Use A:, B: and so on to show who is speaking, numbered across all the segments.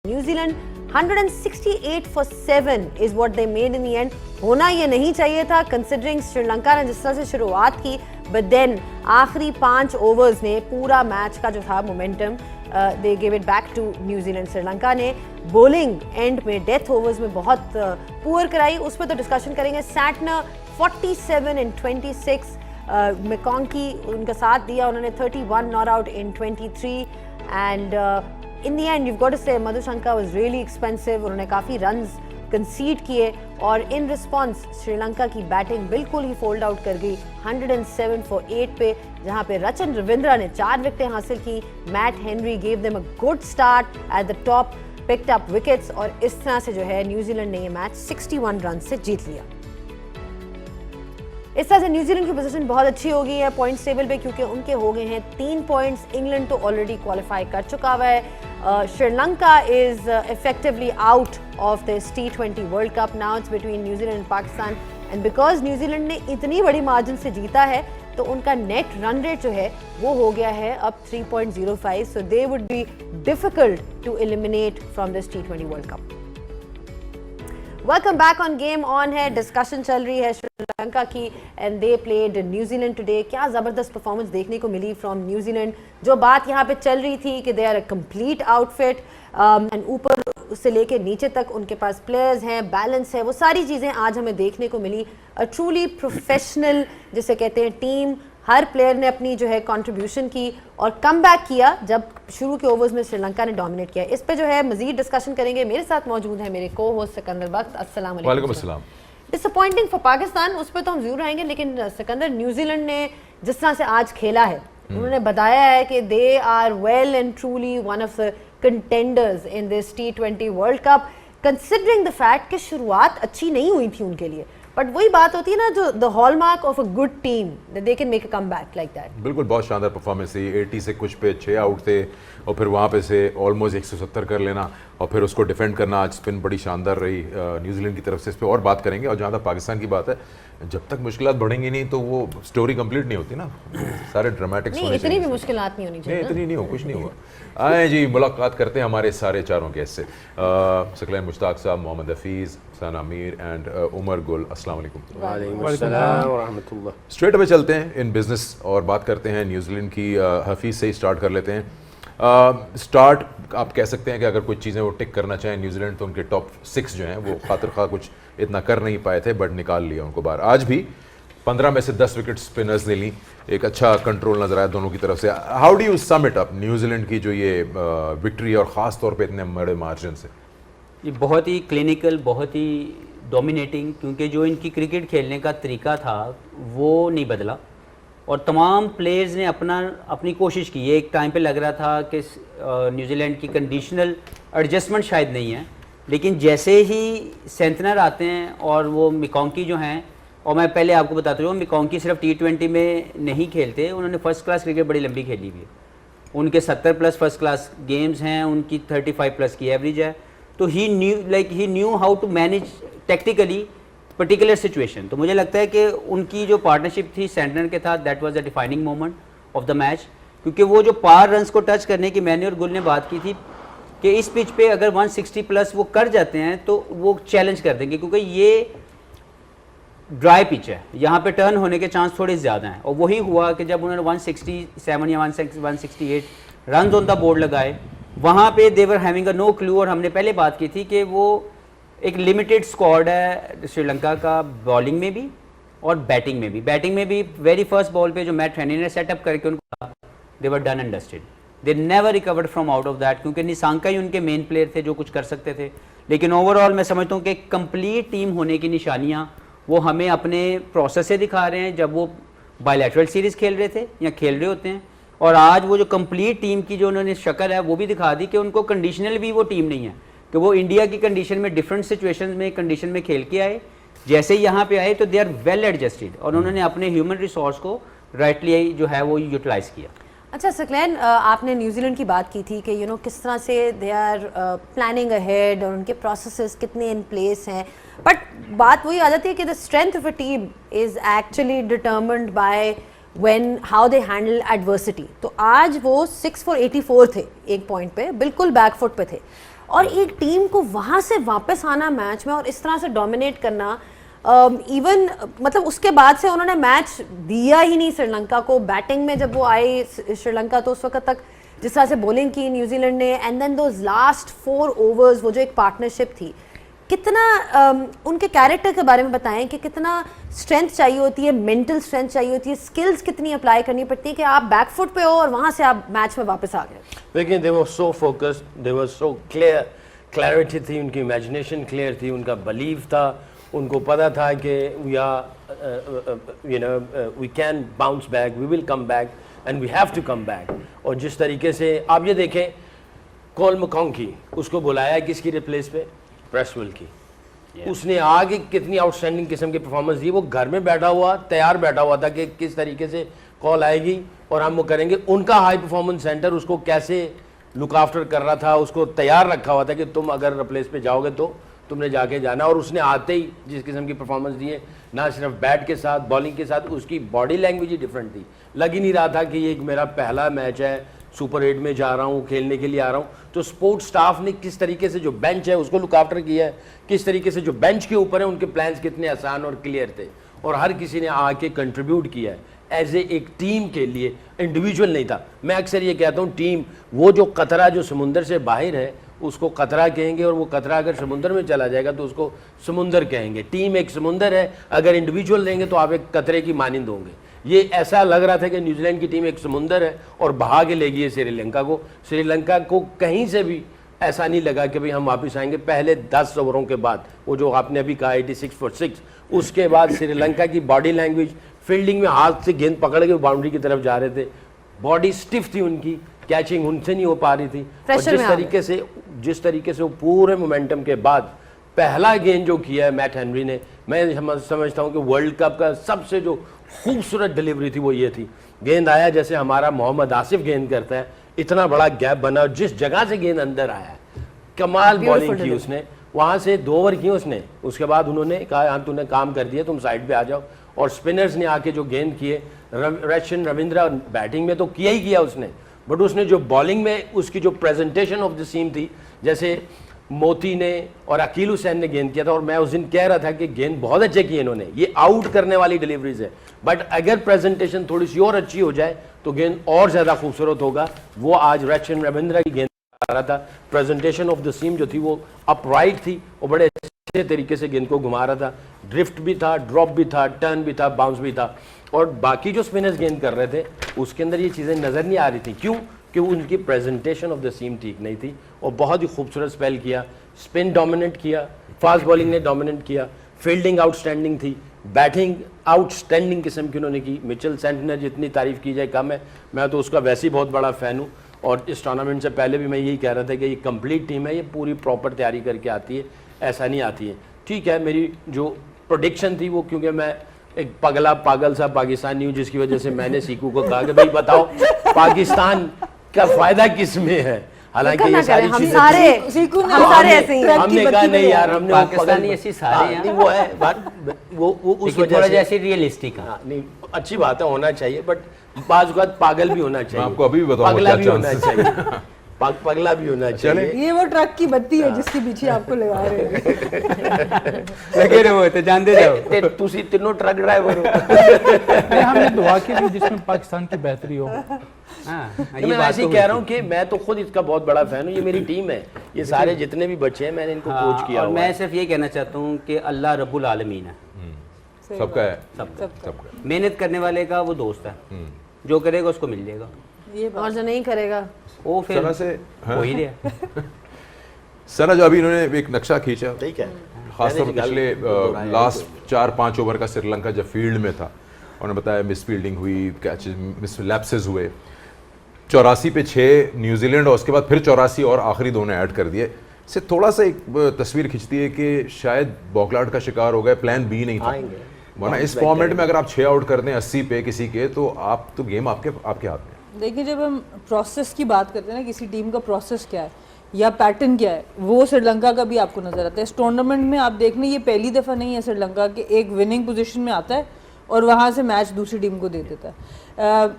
A: New Zealand 168 for 7 is what they made in the end. होना ये नहीं चाहिए था कंसिडरिंग श्रीलंका ने जिस तरह से शुरुआत की, बट देन आखिरी 5 ओवर्स ने पूरा मैच का जो था momentum they give it back to New Zealand. Sri Lanka ने बॉलिंग एंड में डेथ ओवर्स में बहुत पुअर कराई, उस पर तो डिस्कशन करेंगे। सैटनर 47 and 26, मैकॉन्की उनका साथ दिया, उन्होंने 31 not out in 23 and in the end you've got to say Madhushanka was really expensive, उन्होंने काफ़ी रन्स कंसीड किए और इन रिस्पॉन्स श्रीलंका की बैटिंग बिल्कुल ही फोल्ड आउट कर गई 107 for 8 पे, जहाँ पे रचन रविंद्रा ने 4 विकेटें हासिल की। Matt Henry gave them a good start at the top, picked up wickets और इस तरह से जो है न्यूजीलैंड ने ये मैच 61 रन से जीत लिया। इस तरह से न्यूजीलैंड की पोजीशन बहुत अच्छी हो गई है पॉइंट्स टेबल पे, क्योंकि उनके हो गए हैं 3 पॉइंट्स। इंग्लैंड तो ऑलरेडी क्वालिफाई कर चुका हुआ है। Sri Lanka is effectively out of this T20 world cup. Now it's between New Zealand and Pakistan, and because New Zealand ने इतनी बड़ी मार्जिन से जीता है तो उनका नेट रन रेट जो है वो हो गया है अब 3.05, so they would be difficult to eliminate from this T20 world cup. Welcome back on game on है, डिस्कशन चल रही है श्रीलंका की and they played New Zealand today. क्या ज़बरदस्त परफॉर्मेंस देखने को मिली फ्रॉम न्यूजीलैंड। जो बात यहाँ पे चल रही थी कि they are a complete outfit and ऊपर से लेके नीचे तक उनके पास प्लेयर्स हैं, बैलेंस है, वो सारी चीज़ें आज हमें देखने को मिली। अ ट्रूली प्रोफेशनल जिसे कहते हैं टीम, हर प्लेयर ने अपनी जो है कंट्रीब्यूशन की और कम बैक किया जब शुरू के ओवर्स में श्रीलंका ने डोमिनेट किया। इस पे जो है मजीद डिस्कशन करेंगे। मेरे साथ मौजूद है मेरे को होस्ट सिकंदर बख्त। अस्सलाम वालेकुम।
B: वालेकुम अस्सलाम।
A: डिसअपॉइंटिंग फॉर पाकिस्तान, उस पर तो हम जरूर आएंगे, लेकिन सिकंदर न्यूजीलैंड ने जिस तरह से आज खेला है, उन्होंने बताया है कि they are well and truly one of the contenders in this T20 world cup, considering the fact कि शुरुआत अच्छी नहीं हुई थी उनके लिए। बट वही बात होती है ना, जो the hallmark of a good team, they can make a comeback like that.
B: बिल्कुल, बहुत शानदार परफॉर्मेंस थी। 80 से कुछ पे 6 आउट थे और फिर वहाँ पे से ऑलमोस्ट 170 कर लेना और फिर उसको डिफेंड करना, आज स्पिन बड़ी शानदार रही न्यूजीलैंड की तरफ से। इस पर और बात करेंगे। और जहाँ तक पाकिस्तान की बात है, जब तक मुश्किलात बढ़ेंगी नहीं तो वो स्टोरी कंप्लीट नहीं होती ना, सारे ड्रामेटिक्स होने चाहिए।
A: इतनी भी मुश्किलात नहीं होनी चाहिए।
B: नहीं, इतनी नहीं हो, कुछ नहीं हुआ। आए जी, मुलाकात करते हैं हमारे सारे चारों गेस्ट से। सकलैन मुश्ताक साहब, मोहम्मद हफीज़, सना मीर एंड उमर गुल। अस्सलाम वालेकुम।
C: वालेकुम अस्सलाम व रहमतुल्लाह।
B: स्ट्रेट अवे चलते हैं इन बिजनेस और बात करते हैं न्यूजीलैंड की। हफीज़ से ही स्टार्ट कर लेते हैं। स्टार्ट आप कह सकते हैं कि अगर कुछ चीज़ें वो टिक करना चाहें न्यूजीलैंड, तो उनके टॉप 6 जो हैं वो खातिर खा कुछ इतना कर नहीं पाए थे, बट निकाल लिया उनको बाहर। आज भी 15 में से 10 विकेट स्पिनर्स ने ली, एक अच्छा कंट्रोल नजर आया दोनों की तरफ से। How do you some it up New Zealand की जो ये विक्ट्री और ख़ास तौर पे इतने बड़े मार्जिन से?
C: ये बहुत ही क्लिनिकल, बहुत ही डोमिनेटिंग, क्योंकि जो इनकी क्रिकेट खेलने का तरीका था वो नहीं बदला और तमाम प्लेयर्स ने अपनी कोशिश की। ये एक टाइम पे लग रहा था कि न्यूजीलैंड की कंडीशनल एडजस्टमेंट शायद नहीं है, लेकिन जैसे ही सेंटनर आते हैं और वो मैकॉन्की जो हैं, और मैं पहले आपको बताता हूँ, मैकॉन्की सिर्फ T20 में नहीं खेलते, उन्होंने फर्स्ट क्लास क्रिकेट बड़ी लंबी खेली हुई है। उनके 70+ फर्स्ट क्लास गेम्स हैं, उनकी 35+ की एवरेज है। तो he knew how to manage tactically particular situation. तो मुझे लगता है कि उनकी जो पार्टनरशिप थी सेंटनर के साथ, that was the defining moment of the match, क्योंकि वो जो पार रन्स को टच करने की मैंने और गुल ने बात की थी कि इस पिच पे अगर 160+ वो कर जाते हैं तो वो चैलेंज कर देंगे, क्योंकि ये ड्राई पिच है, यहाँ पे टर्न होने के चांस थोड़े ज़्यादा हैं। और वही हुआ कि जब उन्होंने 167 या 168 रन ऑन द बोर्ड लगाए, वहाँ पे they were having a no clue. और हमने पहले बात की थी कि वो एक लिमिटेड स्क्वाड है श्रीलंका का, बॉलिंग में भी और बैटिंग में भी। बैटिंग में भी वेरी फर्स्ट बॉल पे जो मैट हेनरी ने सेटअप करके उनको they were done and dusted, they never recovered from out of that, क्योंकि निशांका ही उनके मेन प्लेयर थे जो कुछ कर सकते थे। लेकिन ओवरऑल मैं समझता हूँ कि कंप्लीट टीम होने की निशानियाँ वो हमें अपने प्रोसेस से दिखा रहे हैं, जब वो बायलैटरल सीरीज़ खेल रहे थे या खेल रहे होते हैं, और आज वो जो कंप्लीट टीम की जो उन्होंने शक्ल है वो भी दिखा दी कि उनको कंडीशनल भी वो टीम नहीं है, कि वो इंडिया की कंडीशन में डिफरेंट सिचुएशन में कंडीशन में खेल के आए, जैसे यहाँ पे आए तो दे आर वेल एडजस्टेड और उन्होंने अपने ह्यूमन रिसोर्स को राइटली जो है वो यूटिलाइज किया।
A: अच्छा सकलैन, आपने न्यूजीलैंड की बात की थी कि किस तरह से दे आर प्लानिंग अहेड और उनके प्रोसेसेस कितने इन प्लेस हैं, बट बात वही आ जाती है कि the strength of a team is actually determined by when how they handle adversity. तो आज वो 6 for 84 थे एक पॉइंट पे, बिल्कुल बैकफुट पे थे। और एक टीम को वहाँ से वापस आना मैच में और इस तरह से डोमिनेट करना, इवन मतलब उसके बाद से उन्होंने मैच दिया ही नहीं श्रीलंका को। बैटिंग में जब वो आए श्रीलंका तो उस वक्त तक जिस तरह से बॉलिंग की न्यूजीलैंड ने, and then those last 4 overs, वो जो एक पार्टनरशिप थी, कितना उनके कैरेक्टर के बारे में बताएं कि कितना स्ट्रेंथ चाहिए होती है, मेंटल स्ट्रेंथ चाहिए होती है, स्किल्स कितनी अप्लाई करनी पड़ती है कि आप बैकफुट पे हो और वहां से आप मैच में वापस आ गए।
D: लेकिन दे वर सो फोकस्ड, दे वर सो क्लियर, क्लैरिटी थी, उनकी इमेजिनेशन क्लियर थी, उनका बिलीव था, उनको पता था कि we are you know we can bounce back, we will come back and we have to come back. और जिस तरीके से आप ये देखें, कॉल मकॉन्की उसको बुलाया किसकी रिप्लेस पे, प्रेसवेल की, उसने आगे कितनी आउटस्टैंडिंग किस्म की परफॉर्मेंस दी। वो घर में बैठा हुआ, तैयार बैठा हुआ था कि किस तरीके से कॉल आएगी और हम वो करेंगे। उनका हाई परफॉर्मेंस सेंटर उसको कैसे लुक आफ्टर कर रहा था, उसको तैयार रखा हुआ था कि तुम अगर रिप्लेस पे जाओगे तो तुमने जाके जाना। और उसने आते ही जिस किस्म की परफॉर्मेंस दी है, ना सिर्फ बैट के साथ, बॉलिंग के साथ, उसकी बॉडी लैंग्वेज ही डिफरेंट थी। लग ही नहीं रहा था कि ये एक मेरा पहला मैच है, सुपर 8 में जा रहा हूँ, खेलने के लिए आ रहा हूँ। तो स्पोर्ट्स स्टाफ ने किस तरीके से जो बेंच है उसको लुक आफ्टर किया है, किस तरीके से जो बेंच के ऊपर है उनके प्लान्स कितने आसान और क्लियर थे, और हर किसी ने आके कंट्रीब्यूट किया है एज ए एक टीम के लिए, इंडिविजुअल नहीं था। मैं अक्सर ये कहता हूँ टीम, वो जो कतरा जो समुंदर से बाहर है उसको कतरा कहेंगे, और वो कतरा अगर समुंदर में चला जाएगा तो उसको समुंदर कहेंगे। टीम एक समुंदर है, अगर इंडिविजुअल रहेंगे तो आप एक कतरे की मानिंद होंगे। ये ऐसा लग रहा था कि न्यूजीलैंड की टीम एक समुंदर है और बहा के ले गई है श्रीलंका को। श्रीलंका को कहीं से भी ऐसा नहीं लगा कि भाई हम वापस आएंगे। पहले 10 ओवरों के बाद, वो जो आपने अभी कहा 86 for 6, उसके बाद श्रीलंका की बॉडी लैंग्वेज, फील्डिंग में हाथ से गेंद पकड़ के बाउंड्री की तरफ जा रहे थे, बॉडी स्टिफ थी उनकी, कैचिंग उनसे नहीं हो पा रही थी। और जिस तरीके से वो पूरे मोमेंटम के बाद पहला गेंद जो किया है मैट हेनरी ने, मैं समझता हूँ कि वर्ल्ड कप का सबसे जो खूबसूरत डिलीवरी थी वो ये थी। गेंद आया जैसे हमारा मोहम्मद आसिफ गेंद करता है, इतना बड़ा गैप बना, जिस जगह से गेंद अंदर आया, कमाल बॉलिंग की उसने। वहाँ से 2 ओवर किए उसने, उसके बाद उन्होंने कहा हाँ तूने काम कर दिया, तुम साइड पे आ जाओ। और स्पिनर्स ने आके जो गेंद किए, रचिन रविंद्रा बैटिंग में तो किया ही किया उसने, बट उसने जो बॉलिंग में उसकी जो प्रेजेंटेशन ऑफ द सीम थी, जैसे मोती ने और अकील हुसैन ने गेंद किया था, और मैं उस दिन कह रहा था कि गेंद बहुत अच्छे किए इन्होंने, ये आउट करने वाली डिलीवरीज है, बट अगर प्रेजेंटेशन थोड़ी सी और अच्छी हो जाए तो गेंद और ज़्यादा खूबसूरत होगा। वो आज रचिन रविंद्रा की गेंद आ रहा था, प्रेजेंटेशन ऑफ द सीम जो थी वो अपराइट थी और बड़े अच्छे तरीके से गेंद को घुमा रहा था। ड्रिफ्ट भी था, ड्रॉप भी था, टर्न भी था, बाउंस भी था। और बाकी जो स्पिनर्स गेंद कर रहे थे उसके अंदर ये चीज़ें नज़र नहीं आ रही थी। क्यों? कि उनकी प्रेजेंटेशन ऑफ द सीम ठीक नहीं थी। और बहुत ही खूबसूरत स्पेल किया, स्पिन डोमिनेट किया, फास्ट बॉलिंग ने डोमिनेट किया, फील्डिंग आउटस्टैंडिंग थी, बैटिंग आउटस्टैंडिंग किस्म की उन्होंने की। मिचेल सेंटनर जितनी तारीफ़ की जाए कम है, मैं तो उसका वैसे ही बहुत बड़ा फ़ैन हूँ। और इस टूर्नामेंट से पहले भी मैं यही कह रहा था कि ये कंप्लीट टीम है, ये पूरी प्रॉपर तैयारी करके आती है, ऐसा नहीं आती है। ठीक है, मेरी जो प्रोडिक्शन थी वो, क्योंकि मैं एक पगला पागल सा पाकिस्तानी हूँ, जिसकी वजह से मैंने सीकू को कहा कि भाई बताओ पाकिस्तान का फ़ायदा किस में है। हालांकि ये सारी
A: हम
D: चीजें
A: सारे ऐसे ही हैं।
D: हमने कहा नहीं यार, हमने वो
C: पाकिस्तानी ऐसी सारे हैं।
D: नहीं, वो है बात, वो उस वजह
C: थोड़ा
D: से
C: जैसे रियलिस्टिक है।
D: नहीं, अच्छी बात है, होना चाहिए, बट बाज़ औक़ात पागल भी होना चाहिए।
B: आपको अभी भी बताऊंगा
D: पगला
B: क्या
D: भी होना
B: chances
D: चाहिए, पगला भी होना चाहिए।
E: ये वो ट्रक की बत्ती है जिसके पीछे आपको लगा रहे हैं।
C: लगे रहो तो जानते रहो।
D: तुसी तीनों ट्रक ड्राइवर हो।
F: नहीं, हमने दुआ की थी जिसमें पाकिस्तान की बेहतरी हो।
D: मैं ऐसे ही कह रहा हूँ कि मैं तो खुद इसका बहुत बड़ा फैन हूँ। ये मेरी टीम है, ये सारे जितने भी बच्चे हैं मैंने इनको कोच किया
C: और
D: हुआ
C: मैं
D: है।
C: सिर्फ ये कहना चाहता हूँ कि अल्लाह रब्बुल आलमीन है,
B: सबका है,
C: सबका। मेहनत करने वाले का वो दोस्त है, जो करेगा उसको मिल जाएगा,
A: और जो नहीं करेगा
C: वो फिर
B: सना से
C: हो ही रहा।
B: सना जो अभी इन्होंने एक नक्शा खींचा,
D: ठीक है,
B: खासतौर पर पिछले लास्ट 4-5 ओवर का श्रीलंका जब फील्ड में था, उन्होंने बताया मिस फील्डिंग हुई, कैचेस मिस लैप्सेस हुए, 84 पे 6 न्यूजीलैंड और उसके बाद फिर 84 और आखिरी दोनों ऐड कर दिए। से थोड़ा सा एक तस्वीर खिंचती है कि शायद बॉकलाट का शिकार हो गए, प्लान बी नहीं था। वरना इस फॉर्मेट में अगर आप 6 आउट कर दें 80 पे किसी के, तो आप तो गेम आपके हाथ में।
E: देखिए, जब हम प्रोसेस की बात करते हैं ना, किसी टीम का प्रोसेस क्या है या पैटर्न क्या है, वो श्रीलंका का भी आपको नजर आता है। इस टूर्नामेंट में आप देख लें, ये पहली दफ़ा नहीं है श्रीलंका के एक विनिंग पोजीशन में आता है और वहाँ से मैच दूसरी टीम को दे देता है।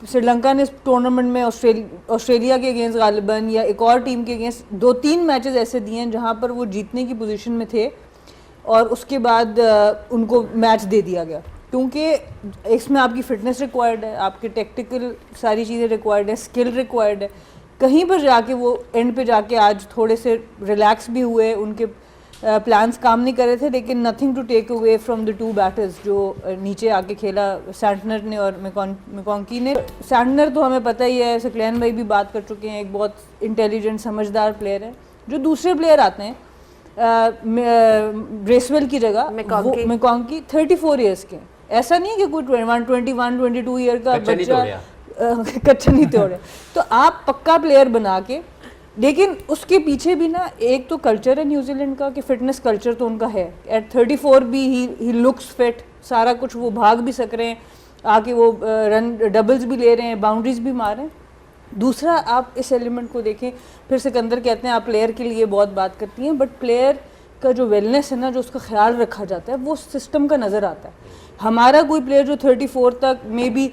E: श्रीलंका ने इस टूर्नामेंट में ऑस्ट्रेलिया के अगेंस्ट गालिबन या एक और टीम के अगेंस्ट 2-3 मैचेस ऐसे दिए हैं जहां पर वो जीतने की पोजीशन में थे और उसके बाद उनको मैच दे दिया गया, क्योंकि इसमें आपकी फिटनेस रिक्वायर्ड है, आपके टेक्टिकल सारी चीज़ें रिक्वायर्ड है, स्किल रिक्वायर्ड है। कहीं पर जाके वो एंड पे जाके आज थोड़े से रिलैक्स भी हुए, उनके प्लान्स काम नहीं कर रहे थे, लेकिन nothing to take away from the 2 batters जो नीचे आके खेला सैंटनर ने और मैकॉन्की ने। सैंटनर तो हमें पता ही है, सकलैन भाई भी बात कर चुके हैं, एक बहुत इंटेलिजेंट समझदार प्लेयर है। जो दूसरे प्लेयर आते हैं ब्रेसवेल की जगह मैकॉन्की 34 ईयर्स के, ऐसा नहीं है कि कोई 21-22 ईयर का बच्चा कच्चा नहीं तोड़े। तो आप पक्का प्लेयर बना के, लेकिन उसके पीछे भी ना एक तो कल्चर है न्यूजीलैंड का कि फिटनेस कल्चर तो उनका है। एट 34 भी ही लुक्स फिट, सारा कुछ, वो भाग भी सक रहे हैं, आके वो रन डबल्स भी ले रहे हैं, बाउंड्रीज भी मार रहे हैं। दूसरा आप इस एलिमेंट को देखें, फिर सिकंदर कहते हैं आप प्लेयर के लिए बहुत बात करती हैं, बट प्लेयर का जो वेलनेस है ना, जो उसका ख्याल रखा जाता है, वो सिस्टम का नज़र आता है। हमारा कोई प्लेयर जो 34 तक मे बी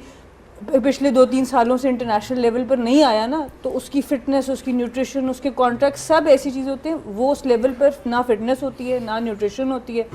E: पिछले 2-3 सालों से इंटरनेशनल लेवल पर नहीं आया ना, तो उसकी फिटनेस, उसकी न्यूट्रिशन, उसके कॉन्ट्रैक्ट, सब ऐसी चीज़ें होती हैं, वो उस लेवल पर ना फिटनेस होती है ना न्यूट्रिशन होती है।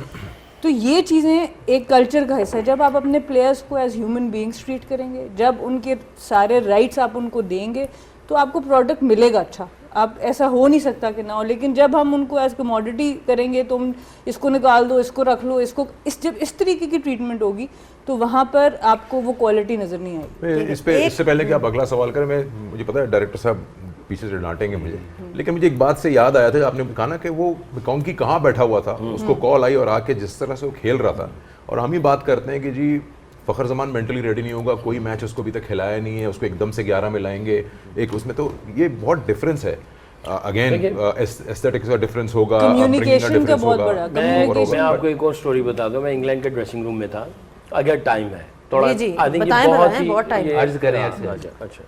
E: तो ये चीज़ें एक कल्चर का हिस्सा है। जब आप अपने प्लेयर्स को एज ह्यूमन बीइंग्स ट्रीट करेंगे, जब उनके सारे राइट्स आप उनको देंगे, तो आपको प्रोडक्ट मिलेगा अच्छा। आप ऐसा हो नहीं सकता कि ना हो, लेकिन जब हम उनको एज कमोडिटी करेंगे, तुम इसको निकाल दो, इसको रख लो, इसको जब इस तरीके की ट्रीटमेंट होगी, तो वहाँ पर आपको वो क्वालिटी नज़र नहीं आएगी।
B: इससे पहले कि आप अगला सवाल करें, मुझे पता है डायरेक्टर साहब पीछे से डांटेंगे मुझे, लेकिन मुझे एक बात से याद आया था, आपने कहा ना कि वो मैकॉन्की कहाँ बैठा हुआ था, उसको कॉल आई और आके जिस तरह से वो खेल रहा था, और हम ही बात करते हैं कि जी फ़खर जमान मेंटली रेडी नहीं होगा, कोई मैच उसको अभी तक खिलाया नहीं है, उसको एकदम से 11 में लाएंगे एक उसमें, तो ये बहुत डिफरेंस है। अगेन एस्थेटिक्स का डिफरेंस होगा,
E: कम्युनिकेशन का बहुत बड़ा।
D: मैं आपको एक और स्टोरी बता दूं, मैं इंग्लैंड के ड्रेसिंग रूम में था, अगर टाइम है थोड़ा,
A: जी,
D: आई थिंक
A: बताएं,
D: बहुत ही
A: बहुत टाइम।
C: अर्ज करें
D: अच्छा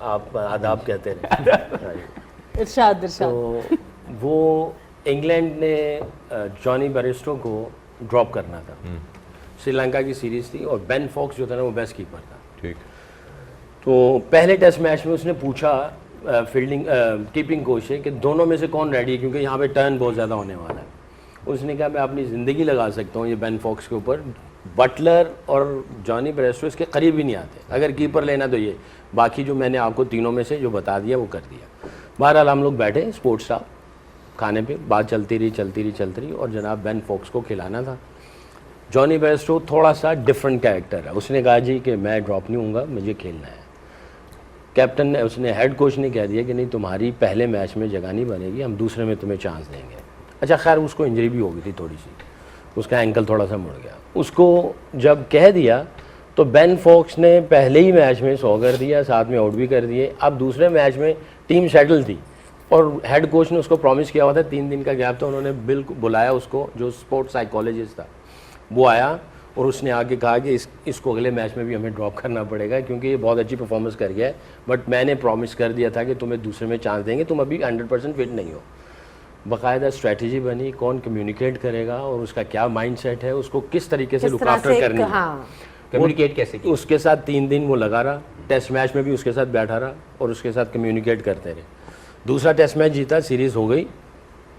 D: आप आदाब कहते रहे।
E: इरशाद
D: तो वो इंग्लैंड ने जॉनी बेरिस्टो को ड्रॉप करना था, श्रीलंका की सीरीज थी, और बेन फॉक्स जो था ना वो बेस्ट कीपर था।
B: ठीक।
D: तो पहले टेस्ट मैच में उसने पूछा फील्डिंग कीपिंग कोच से कि दोनों में से कौन रेडी है, क्योंकि यहाँ पे टर्न बहुत ज़्यादा होने वाला है। उसने कहा मैं अपनी ज़िंदगी लगा सकता हूँ ये बेन फॉक्स के ऊपर, बटलर और जॉनी बेरिस्टो इसके करीब ही नहीं आते, अगर कीपर लेना तो ये, बाकी जो मैंने आपको तीनों में से जो बता दिया वो कर दिया। बहरहाल हम लोग बैठे स्पोर्ट्स स्टाफ खाने पे, बात चलती रही और जनाब बेन फॉक्स को खिलाना था। जॉनी बेरिस्टो थोड़ा सा डिफरेंट कैरेक्टर है, उसने कहा जी कि मैं ड्रॉप नहीं होऊंगा, मुझे खेलना है। कैप्टन ने, उसने हेड कोच ने कह दिया कि नहीं तुम्हारी पहले मैच में जगह नहीं बनेगी, हम दूसरे में तुम्हें चांस देंगे। अच्छा खैर उसको इंजरी भी हो गई थी थोड़ी सी, उसका एंकल थोड़ा सा मुड़ गया। उसको जब कह दिया तो बेन फॉक्स ने पहले ही मैच में 100 कर दिया, साथ में आउट भी कर दिए। अब दूसरे मैच में टीम सेटल थी और हेड कोच ने उसको प्रॉमिस किया हुआ था, 3 दिन का गैप था, उन्होंने बिल्कुल बुलाया उसको, जो स्पोर्ट्स साइकोलॉजिस्ट था वो आया और उसने आके कहा कि इसको अगले मैच में भी हमें ड्रॉप करना पड़ेगा क्योंकि ये बहुत अच्छी परफॉर्मेंस कर गया है, बट मैंने प्रॉमिस कर दिया था कि तुम्हें दूसरे में चांस देंगे, तुम अभी 100% फिट नहीं हो। बाकायदा स्ट्रेटजी बनी, कौन कम्युनिकेट करेगा और उसका क्या माइंडसेट है, उसको किस तरीके से लुक आफ्टर करनी है,
C: कम्युनिकेट कैसे किया।
D: उसके साथ 3 दिन वो लगा रहा, टेस्ट मैच में भी उसके साथ बैठा रहा और उसके साथ कम्युनिकेट करते रहे। दूसरा टेस्ट मैच जीता, सीरीज़ हो गई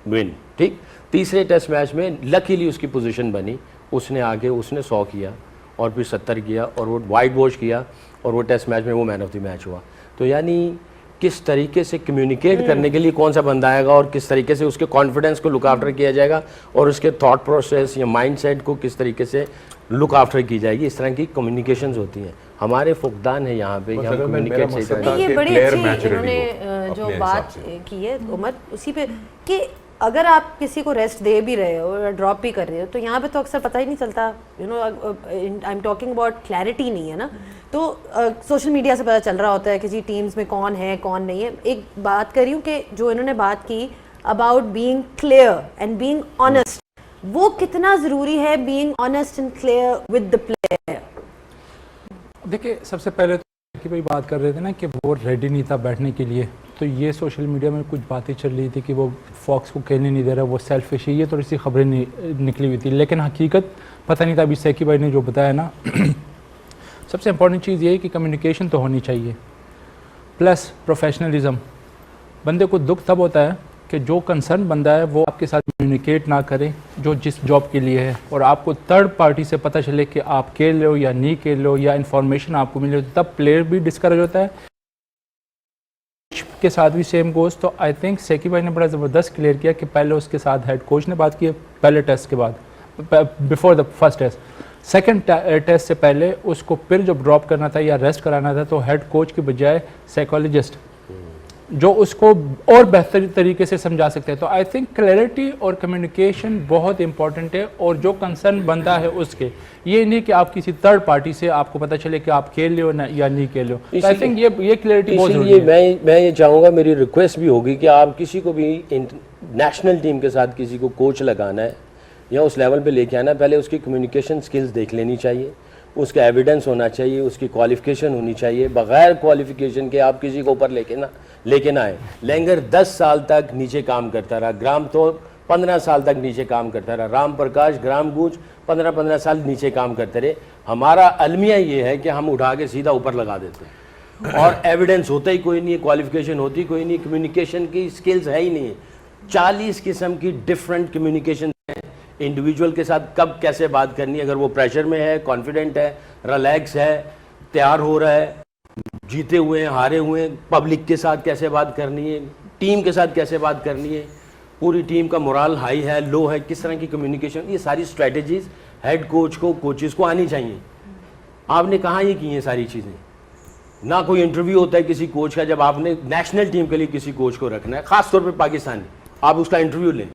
D: विन, ठीक। तीसरे टेस्ट मैच में लकीली उसकी पोजीशन बनी, उसने आगे उसने 100 किया और फिर 70 किया और वो वाइट वॉश किया और वो टेस्ट मैच में वो मैन ऑफ द मैच हुआ। तो यानी किस तरीके से कम्युनिकेट करने के लिए कौन सा बंदा आएगा और किस तरीके से उसके कॉन्फिडेंस को लुक आफ्टर किया जाएगा और उसके थॉट प्रोसेस या माइंडसेट को किस तरीके से लुक आफ्टर की जाएगी, इस तरह की कम्युनिकेशंस होती हैं। हमारे फुकदान है यहाँ पे, हम कम्युनिकेट सही तरह।
A: ये बड़ी अच्छी इन्होंने जो बात की है उमर, उसी पे कि अगर आप किसी को रेस्ट दे भी रहे हो, ड्रॉप भी कर रहे हो, तो यहाँ पे तो अक्सर पता ही नहीं चलता, you know, I am talking about clarity नहीं है ना, तो सोशल मीडिया से पता चल रहा होता है कि जी टीम्स में कौन है कौन नहीं है। एक बात कर रही हूँ कि जो इन्होंने बात की about being clear and being honest, वो कितना ज़रूरी है, being honest and clear with the player.
F: देखिए सबसे पहले तो कि भाई बात कर रहे थे ना कि वो रेडी नहीं था बैठने के लिए, तो ये सोशल मीडिया में कुछ बातें चल रही थी कि वो फॉक्स को खेलने नहीं दे रहा, वो सेल्फिश है, ये थोड़ी सी खबरें निकली हुई थी, लेकिन हकीकत पता नहीं था। अभी सैकी भाई ने जो बताया ना, सबसे इम्पोर्टेंट चीज़ ये है कि कम्युनिकेशन तो होनी चाहिए, प्लस प्रोफेशनलिज्म। बंदे को दुख तब होता है कि जो कंसर्न बंदा है वो आपके साथ कम्युनिकेट ना करे जो जिस जॉब के लिए है, और आपको थर्ड पार्टी से पता चले कि आप खेल रहे हो या नहीं खेल रहे हो, या इन्फॉर्मेशन आपको मिले हो, तब प्लेयर भी डिस्करेज होता है। के साथ भी सेम गोज़। तो आई थिंक सेकी भाई ने बड़ा ज़बरदस्त क्लियर किया कि पहले उसके साथ हेड कोच ने बात की, पहले टेस्ट के बाद, before the first test, second test से पहले उसको फिर जब ड्रॉप करना था या रेस्ट कराना था, तो हेड कोच के बजाय साइकोलॉजिस्ट जो उसको और बेहतर तरीके से समझा सकते हैं। तो आई थिंक क्लैरिटी और कम्युनिकेशन बहुत इंपॉर्टेंट है, और जो कंसर्न बनता है उसके, ये नहीं कि आप किसी थर्ड पार्टी से आपको पता चले कि आप खेल रहे हो या नहीं खेल रहे हो। तो आई थिंक ये क्लैरिटी बहुत जरूरी है।
D: मैं ये चाहूँगा, मेरी रिक्वेस्ट भी होगी कि आप किसी को भी नेशनल टीम के साथ किसी को कोच लगाना है या उस लेवल पे लेके आना है, पहले उसकी कम्युनिकेशन स्किल्स देख लेनी चाहिए, उसका एविडेंस होना चाहिए, उसकी क्वालिफिकेशन होनी चाहिए। बगैर क्वालिफिकेशन के आप किसी को ऊपर लेके ना आए। लैंगर 10 साल तक नीचे काम करता रहा, ग्राम तो 15 साल तक नीचे काम करता रहा, राम प्रकाश, ग्राम गूंज 15-15 साल नीचे काम करते रहे। हमारा अलमिया ये है कि हम उठा के सीधा ऊपर लगा देते हैं, और एविडेंस होता ही कोई नहीं है, क्वालिफिकेशन होती कोई नहीं, कम्युनिकेशन की स्किल्स है ही नहीं। 40 किस्म की डिफरेंट कम्युनिकेशन है, इंडिविजुअल के साथ कब कैसे बात करनी है, अगर वो प्रेशर में है, कॉन्फिडेंट है, रिलैक्स है, तैयार हो रहा है, जीते हुए हैं, हारे हुए हैं, पब्लिक के साथ कैसे बात करनी है, टीम के साथ कैसे बात करनी है, पूरी टीम का मोरल हाई है, लो है, किस तरह की कम्युनिकेशन, ये सारी स्ट्रेटजीज हेड कोच को, कोचेस को आनी चाहिए। आपने कहाँ ये की हैं सारी चीज़ें? ना कोई इंटरव्यू होता है किसी कोच का, जब आपने नेशनल टीम के लिए किसी कोच को रखना है, खासतौर पर पाकिस्तानी, आप उसका इंटरव्यू लें,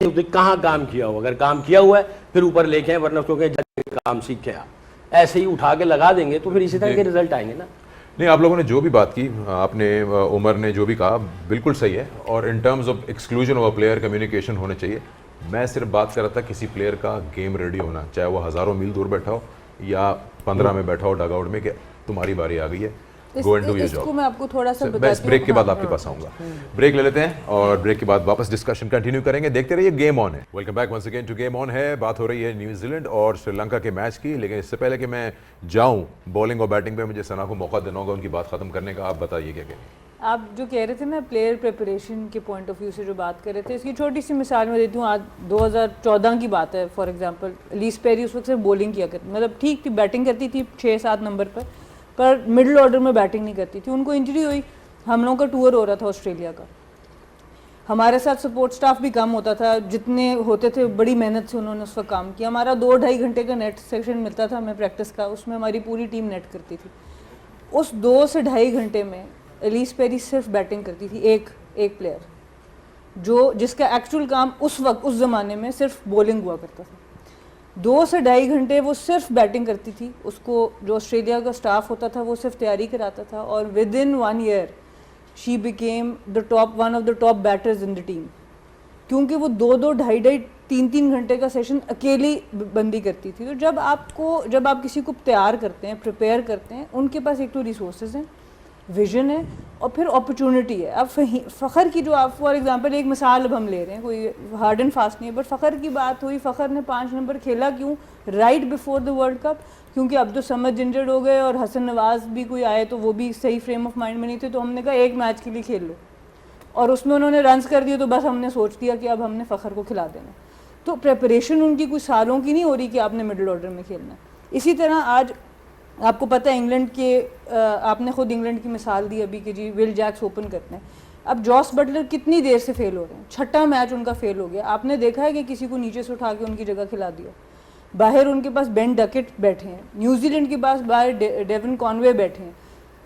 D: तो कहाँ काम किया हो, अगर काम किया हुआ है फिर ऊपर लेके आए, वरना उसको कहें काम सीख के आ, ऐसे ही उठा के लगा देंगे तो फिर इसी तरह के रिजल्ट आएंगे ना।
B: नहीं, आप लोगों ने जो भी बात की, आपने उमर ने जो भी कहा बिल्कुल सही है, और in terms of exclusion of a player communication होने चाहिए। मैं सिर्फ बात कर रहा था किसी प्लेयर का गेम रेडी होना, चाहे वो हज़ारों मील दूर बैठा हो या 15 में बैठा हो डगआउट में, कि तुम्हारी बारी आ गई है, go and do your job.
E: मैं आपको थोड़ा सा
B: मैं इस ब्रेक के बाद आपके पास आऊंगा। ब्रेक ले लेते हैं और ब्रेक के बाद वापस डिस्कशन कंटिन्यू करेंगे। देखते रहिए, गेम ऑन है। Welcome back once again to game on है। बात हो रही है न्यूजीलैंड और श्रीलंका के मैच की, लेकिन इससे पहले कि मैं जाऊं बॉलिंग और बैटिंग पे, मुझे सना को मौका देना होगा उनकी बात खत्म करने का। आप बताइए क्या कहें।
E: आप जो कह रहे थे ना प्लेयर प्रिपरेशन के पॉइंट ऑफ व्यू से जो बात कर रहे थे, इसकी छोटी सी मिसाल मैं देती हूँ। आज 2014 की बात है, फॉर एग्जांपल लीस पेरी उस वक्त सिर्फ बॉलिंग किया करती, मतलब ठीक थी, बैटिंग करती थी 6-7 नंबर पर मिडिल ऑर्डर में बैटिंग नहीं करती थी। उनको इंजरी हुई, हम लोगों का टूर हो रहा था ऑस्ट्रेलिया का, हमारे साथ सपोर्ट स्टाफ भी कम होता था, जितने होते थे बड़ी मेहनत से उन्होंने उस वक्त काम किया। हमारा 2-2.5 घंटे का नेट सेक्शन मिलता था हमें प्रैक्टिस का, उसमें हमारी पूरी टीम नेट करती थी। उस 2 से 2.5 घंटे में एलिस पेरी सिर्फ बैटिंग करती थी, एक प्लेयर जो जिसका एक्चुअल काम उस वक्त उस ज़माने में सिर्फ बॉलिंग हुआ करता था। 2 से 2.5 घंटे वो सिर्फ बैटिंग करती थी, उसको जो ऑस्ट्रेलिया का स्टाफ होता था वो सिर्फ तैयारी कराता था, और with in 1 year she became one of the top batters in the team, क्योंकि वो 2-2, 2.5-2.5, 3-3 घंटे का सेशन अकेली बंदी करती थी। तो जब आप किसी को तैयार करते हैं, प्रिपेयर करते हैं, उनके पास एक तो रिसोर्सेज हैं, विजन है, और फिर अपॉर्चुनिटी है। अब फ़खर की जो आप फॉर एग्जांपल एक मिसाल अब हम ले रहे हैं, कोई हार्ड एंड फास्ट नहीं है, बट फ़खर की बात हुई, फ़खर ने 5 नंबर खेला क्यों? Right before the world cup, क्योंकि अब तो समझ इंजर्ड हो गए और हसन नवाज भी कोई आए तो वो भी सही फ्रेम ऑफ माइंड में नहीं थे, तो हमने कहा एक मैच के लिए खेल लो, और उसमें उन्होंने रन्स कर दिए, तो बस हमने सोच दिया कि अब हमने फ़खर को खिला देना। तो प्रेपरेशन उनकी कुछ सालों की नहीं हो रही कि आपने मिडिल ऑर्डर में खेलना है। इसी तरह आज आपको पता है इंग्लैंड के, आपने खुद इंग्लैंड की मिसाल दी अभी कि जी विल जैक्स ओपन करते हैं, अब जॉस बटलर कितनी देर से फेल हो रहे हैं, 6ठा मैच उनका फेल हो गया। आपने देखा है कि किसी को नीचे से उठा के उनकी जगह खिला दिया? बाहर उनके पास बेन डकेट बैठे हैं, न्यूजीलैंड के पास बाहर डेविन कॉनवे बैठे हैं।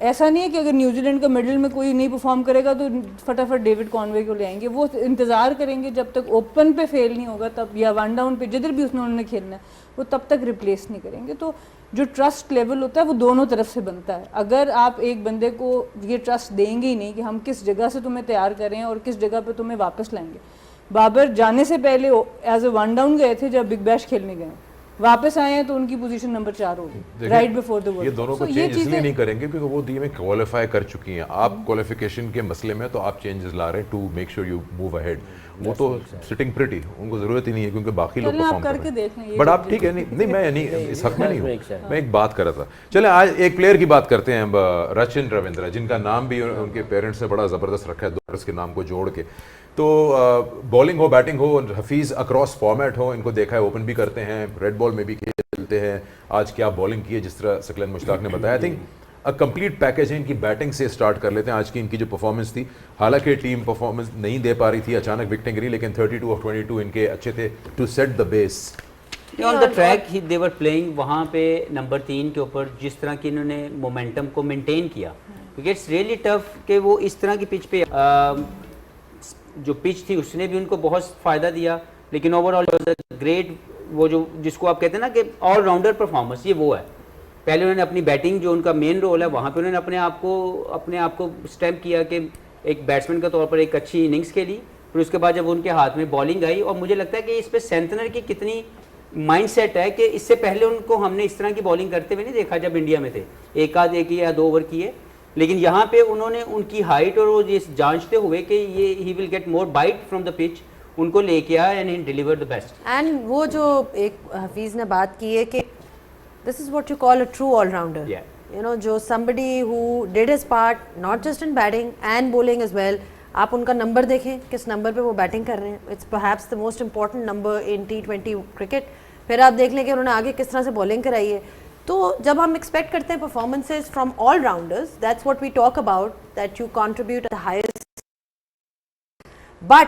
E: ऐसा नहीं है कि अगर न्यूजीलैंड का मिडिल में कोई नहीं परफॉर्म करेगा तो फटाफट डेविड कॉनवे को ले आएंगे, वो इंतज़ार करेंगे जब तक ओपन पे फेल नहीं होगा, तब या 1 डाउन पे जिधर भी उन्होंने खेलना है वो तब तक रिप्लेस नहीं करेंगे। तो जो ट्रस्ट लेवल होता है वो दोनों तरफ से बनता है। अगर आप एक बंदे को ये ट्रस्ट देंगे ही नहीं कि हम किस जगह से तुम्हें तैयार करें और किस जगह पे तुम्हें वापस लाएंगे। बाबर जाने से पहले एज ए 1 डाउन गए थे जब बिग बैश खेलने गए, वापस आए हैं तो उनकी पोजीशन नंबर 4 होगी
B: देखिए,
E: राइट बिफोर द
B: ये
E: वर्ल्ड
B: दोनों को चेंज इसलिए नहीं करेंगे क्योंकि वो टीमें क्वालिफाई कर चुकी हैं। आप क्वालिफिकेशन के मसले में तो आप चेंजेस ला रहे हैं to make sure you move ahead. वो तो सिटिंग प्रिटी, उनको जरूरत ही नहीं है क्योंकि बाकी लोग
E: चलें, आप
B: परफॉर्म कर
E: करके
B: रहे
E: देख लें,
B: हैं।
E: ये
B: बट
E: तो
B: आप ठीक है, नहीं मैं नहीं इस हक में नहीं हूँ,
D: sense.
B: मैं एक बात कर रहा था। चले आज एक प्लेयर की बात करते हैं अब, रचिन रविंद्रा, जिनका नाम भी उनके पेरेंट्स ने बड़ा ज़बरदस्त रखा है, दो के नाम को जोड़ के। तो बॉलिंग हो बैटिंग हो, हफीज़ अक्रॉस फॉर्मेट हो, इनको देखा है ओपन भी करते हैं, रेड बॉल में भी खेलते हैं। आज क्या बॉलिंग की है जिस तरह सकलन मुश्ताक ने बताया। I think a complete package है। इनकी बैटिंग से स्टार्ट कर लेते हैं। आज की इनकी जो परफॉर्मेंस थी, हालांकि टीम परफॉर्मेंस नहीं दे पा रही थी, अचानक विकेटें गिरी, लेकिन 32 ऑफ 22 इनके अच्छे थे to set the base.
C: On the track ही दे वर प्लेइंग, वहाँ पे नंबर 3 के ऊपर जिस तरह की इन्होंने मोमेंटम को मेंटेन किया, क्योंकि इट्स रियली टफ कि वो इस तरह की पिच पे जो पिच थी उसने भी उनको बहुत फ़ायदा दिया, लेकिन ओवरऑल ग्रेट, वो जो जिसको आप कहते हैं ना कि ऑलराउंडर परफॉर्मेंस, ये वो है। पहले उन्होंने अपनी बैटिंग, जो उनका मेन रोल है, वहाँ पे उन्होंने अपने आप को स्टैम्प किया कि एक बैट्समैन के तौर पर एक अच्छी इनिंग्स खेली। फिर उसके बाद जब उनके हाथ में बॉलिंग आई, और मुझे लगता है कि इस पे सेंटनर की कितनी माइंडसेट है कि इससे पहले उनको हमने इस तरह की बॉलिंग करते हुए नहीं देखा जब इंडिया में थे। एक या 2 ओवर किए, लेकिन यहाँ पे उन्होंने उनकी हाइट और वो जिस जांचते हुए कि ये he will get more bite from the pitch, उनको लेके आया and he deliver the best.
A: And वो जो एक हफीज़ ने बात की है कि this is what you call a true all rounder, you know, जो somebody who did his part not just in batting and bowling as well। आप उनका नंबर देखें, किस नंबर पे वो बैटिंग कर रहे हैं, it's perhaps the most important number in T20 cricket. फिर आप देख लें कि उन्होंने आगे किस तरह से बॉलिंग कराई है। तो जब हम एक्सपेक्ट करते हैं performances from all rounders, that's what we talk about, that you contribute the highest. But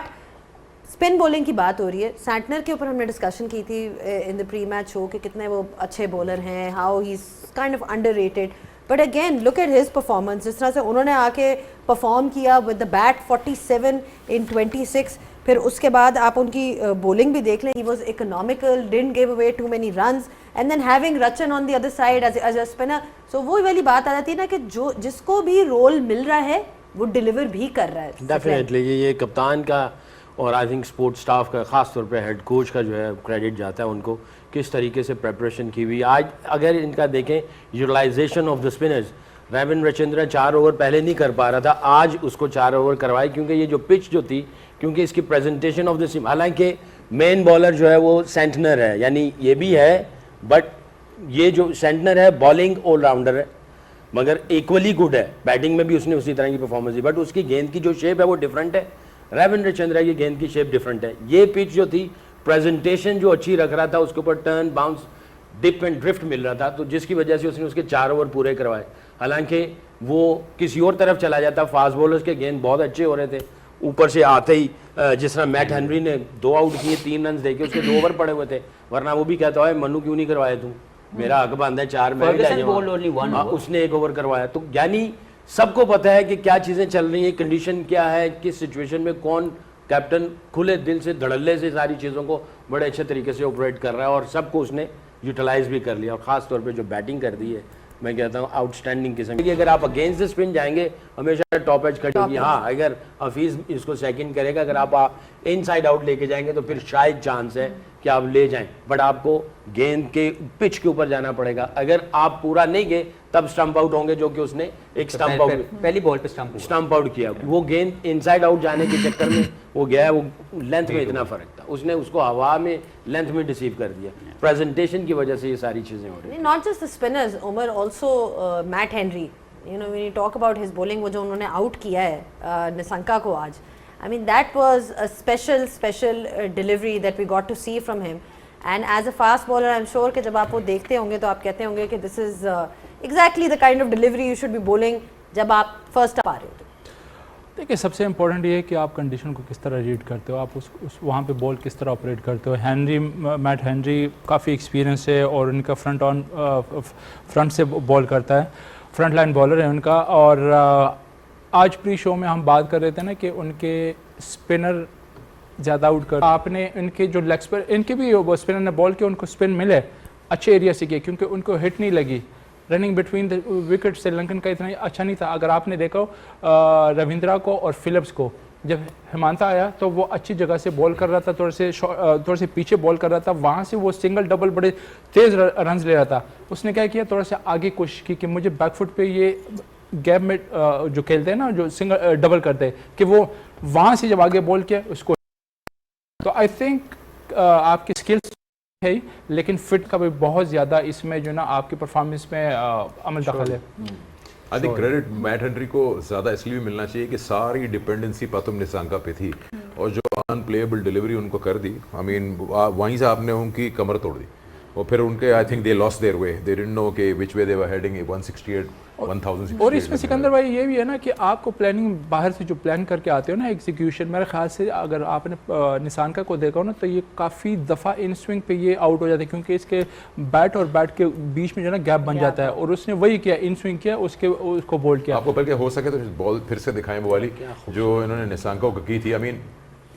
A: spin bowling की बात हो रही है, सैंटनर के ऊपर हमने डिस्कशन की थी in the pre match show कि कितने वो अच्छे बॉलर हैं, how he is kind of underrated. But again look at his performance, जिस तरह से उन्होंने आके परफॉर्म किया विद द बैट 47 in 26। फिर उसके बाद आप उनकी बॉलिंग भी देख लें, he was economical, didn't give away too many runs, and then having Rachin on the other side as a spinner. So वो वाली बात आ जाती है ना कि जो जिसको भी रोल मिल रहा है वो डिलीवर भी कर रहा है।
D: डेफिनेटली ये कप्तान का और आई थिंक स्पोर्ट स्टाफ का, ख़ास तौर पे हेड कोच का जो है क्रेडिट जाता है उनको, किस तरीके से प्रेपरेशन की हुई। आज अगर इनका देखें utilisation of the spinners, Ravindra Ravindra 4 over पहले नहीं कर पा रहा था, आज उसको 4 ओवर करवाए, क्योंकि ये जो पिच जो थी, क्योंकि इसकी प्रेजेंटेशन ऑफ द सिम, हालांकि मेन बॉलर जो है वो सेंटनर है, यानी ये भी है, बट ये जो सेंटनर है बॉलिंग ऑलराउंडर है, मगर इक्वली गुड है, बैटिंग में भी उसने उसी तरह की परफॉर्मेंस दी, बट उसकी गेंद की जो शेप है वो डिफरेंट है। रविंद्र चंद्रा की गेंद की शेप डिफरेंट है। ये पिच जो थी, प्रेजेंटेशन जो अच्छी रख रहा था, उसके ऊपर turn, bounce, dip and drift मिल रहा था, तो जिसकी वजह से उसने उसके 4 ओवर पूरे करवाए। हालांकि वो किसी और तरफ चला जाता, फास्ट बॉलर्स के गेंद बहुत अच्छे हो रहे थे, ऊपर से आते ही जिस तरह मैट हेनरी ने 2 आउट किए, 3 रन देके, उसके 2 ओवर पड़े हुए थे, वरना वो भी कहता है मनु क्यों नहीं करवाए तू, मेरा हक बंद है, 4 मैं, उसने 1 ओवर करवाया। तो यानी सबको पता है कि क्या चीज़ें चल रही हैं, कंडीशन क्या है, किस सिचुएशन में कौन कैप्टन खुले दिल से, धड़ल्ले से सारी चीज़ों को बड़े अच्छे तरीके से ऑपरेट कर रहा है, और सबको उसने यूटिलाइज भी कर लिया। और ख़ास तौर पे जो बैटिंग कर दी है, मैं कहता हूँ आउटस्टैंडिंग किस्म की। अगर आप अगेंस्ट द स्पिन जाएंगे, हमेशा टॉप एज खड़ी होगी। हाँ, अगर हफीज़ इसको सेकंड करेगा, अगर आप इनसाइड आउट लेके जाएंगे तो फिर शायद चांस है कि आप ले जाएं, बट आपको गेंद के पिच के ऊपर जाना पड़ेगा। अगर आप पूरा नहीं गए तब स्टंप आउट होंगे, जो कि उसने एक स्टंप आउट
C: पहली बॉल पे स्टंप
D: आउट किया। वो गेंद इनसाइड आउट जाने के चक्कर में वो गया है, वो लेंथ में इतना फर्क था, उसने उसको हवा में लेंथ में डिसीव कर दिया। प्रेजेंटेशन की वजह से ये सारी चीजें हो रही हैं।
A: नॉट जस्ट द स्पिनर्स, उमर also Matt Henry, you know, when you talk about his bowling, वो जो उन्होंने आउट किया है निशंका को आज, I mean that was a special delivery that we got to see from him, and as a fast bowler I'm sure कि जब आप वो देखते होंगे तो आप कहते होंगे कि this is exactly the kind of delivery you should be bowling जब आप first up आ रहे हो।
F: देखिए, सबसे इम्पोर्टेंट ये है कि आप कंडीशन को किस तरह रीड करते हो, आप उस वहाँ पे बॉल किस तरह ऑपरेट करते हो। मैट हेनरी काफ़ी एक्सपीरियंस है और उनका फ्रंट से बॉल करता है, फ्रंट लाइन बॉलर है उनका। और आज प्री शो में हम बात कर रहे थे ना कि उनके स्पिनर ज़्यादा आउट कर, आपने इनके जो लेग स्पिनर, इनके भी स्पिनर ने बॉल के उनको स्पिन मिले अच्छे एरिया से किए, क्योंकि उनको हिट नहीं लगी। Running between the wicket Sri Lankan का इतना अच्छा नहीं था। अगर आपने देखा रविंद्रा को और फिलिप्स को जब हिमांता आया तो वो अच्छी जगह से बॉल कर रहा था, थोड़े से पीछे बॉल कर रहा था, वहाँ से वो सिंगल डबल बड़े तेज़ रन्स ले रहा था। उसने क्या किया, थोड़ा सा आगे कोशिश की कि मुझे बैकफुट पे ये गैप में जो खेलते हैं ना, जो सिंगल डबल करते हैं, कि वो वहाँ से जब आगे बॉल किया उसको। तो आई थिंक आपकी स्किल्स है ही, लेकिन फिट का भी बहुत ज़्यादा इसमें जो ना आपकी परफॉर्मेंस में अमल दखल है।
B: I think credit Matt Henry को ज़्यादा इसलिए भी मिलना चाहिए कि सारी डिपेंडेंसी पातुम निसांका पे थी और जो अनप्लेएबल डिलीवरी उनको कर दी, आई मीन वहीं से आपने उनकी कमर तोड़ दी और फिर उनके I think they lost their way, they didn't know कि विच वे दे वर हेडिंग 168 1068।
F: और इसमें सिकंदर भाई ये भी है ना कि आपको प्लानिंग बाहर से जो प्लान करके आते हो ना, एग्जीक्यूशन, मेरे ख्याल से अगर आपने निसानका को देखा हो ना तो ये काफ़ी दफ़ा इन स्विंग पे ये आउट हो जाते हैं क्योंकि इसके बैट और बैट के बीच में जो ना गैप बन जाता है, और उसने वही किया, इन स्विंग किया, उसको बोल्ड किया।
B: आपको बल्कि हो सके तो बॉल फिर से दिखाएं वो वाली जो इन्होंने निसांका को की थी। आई मीन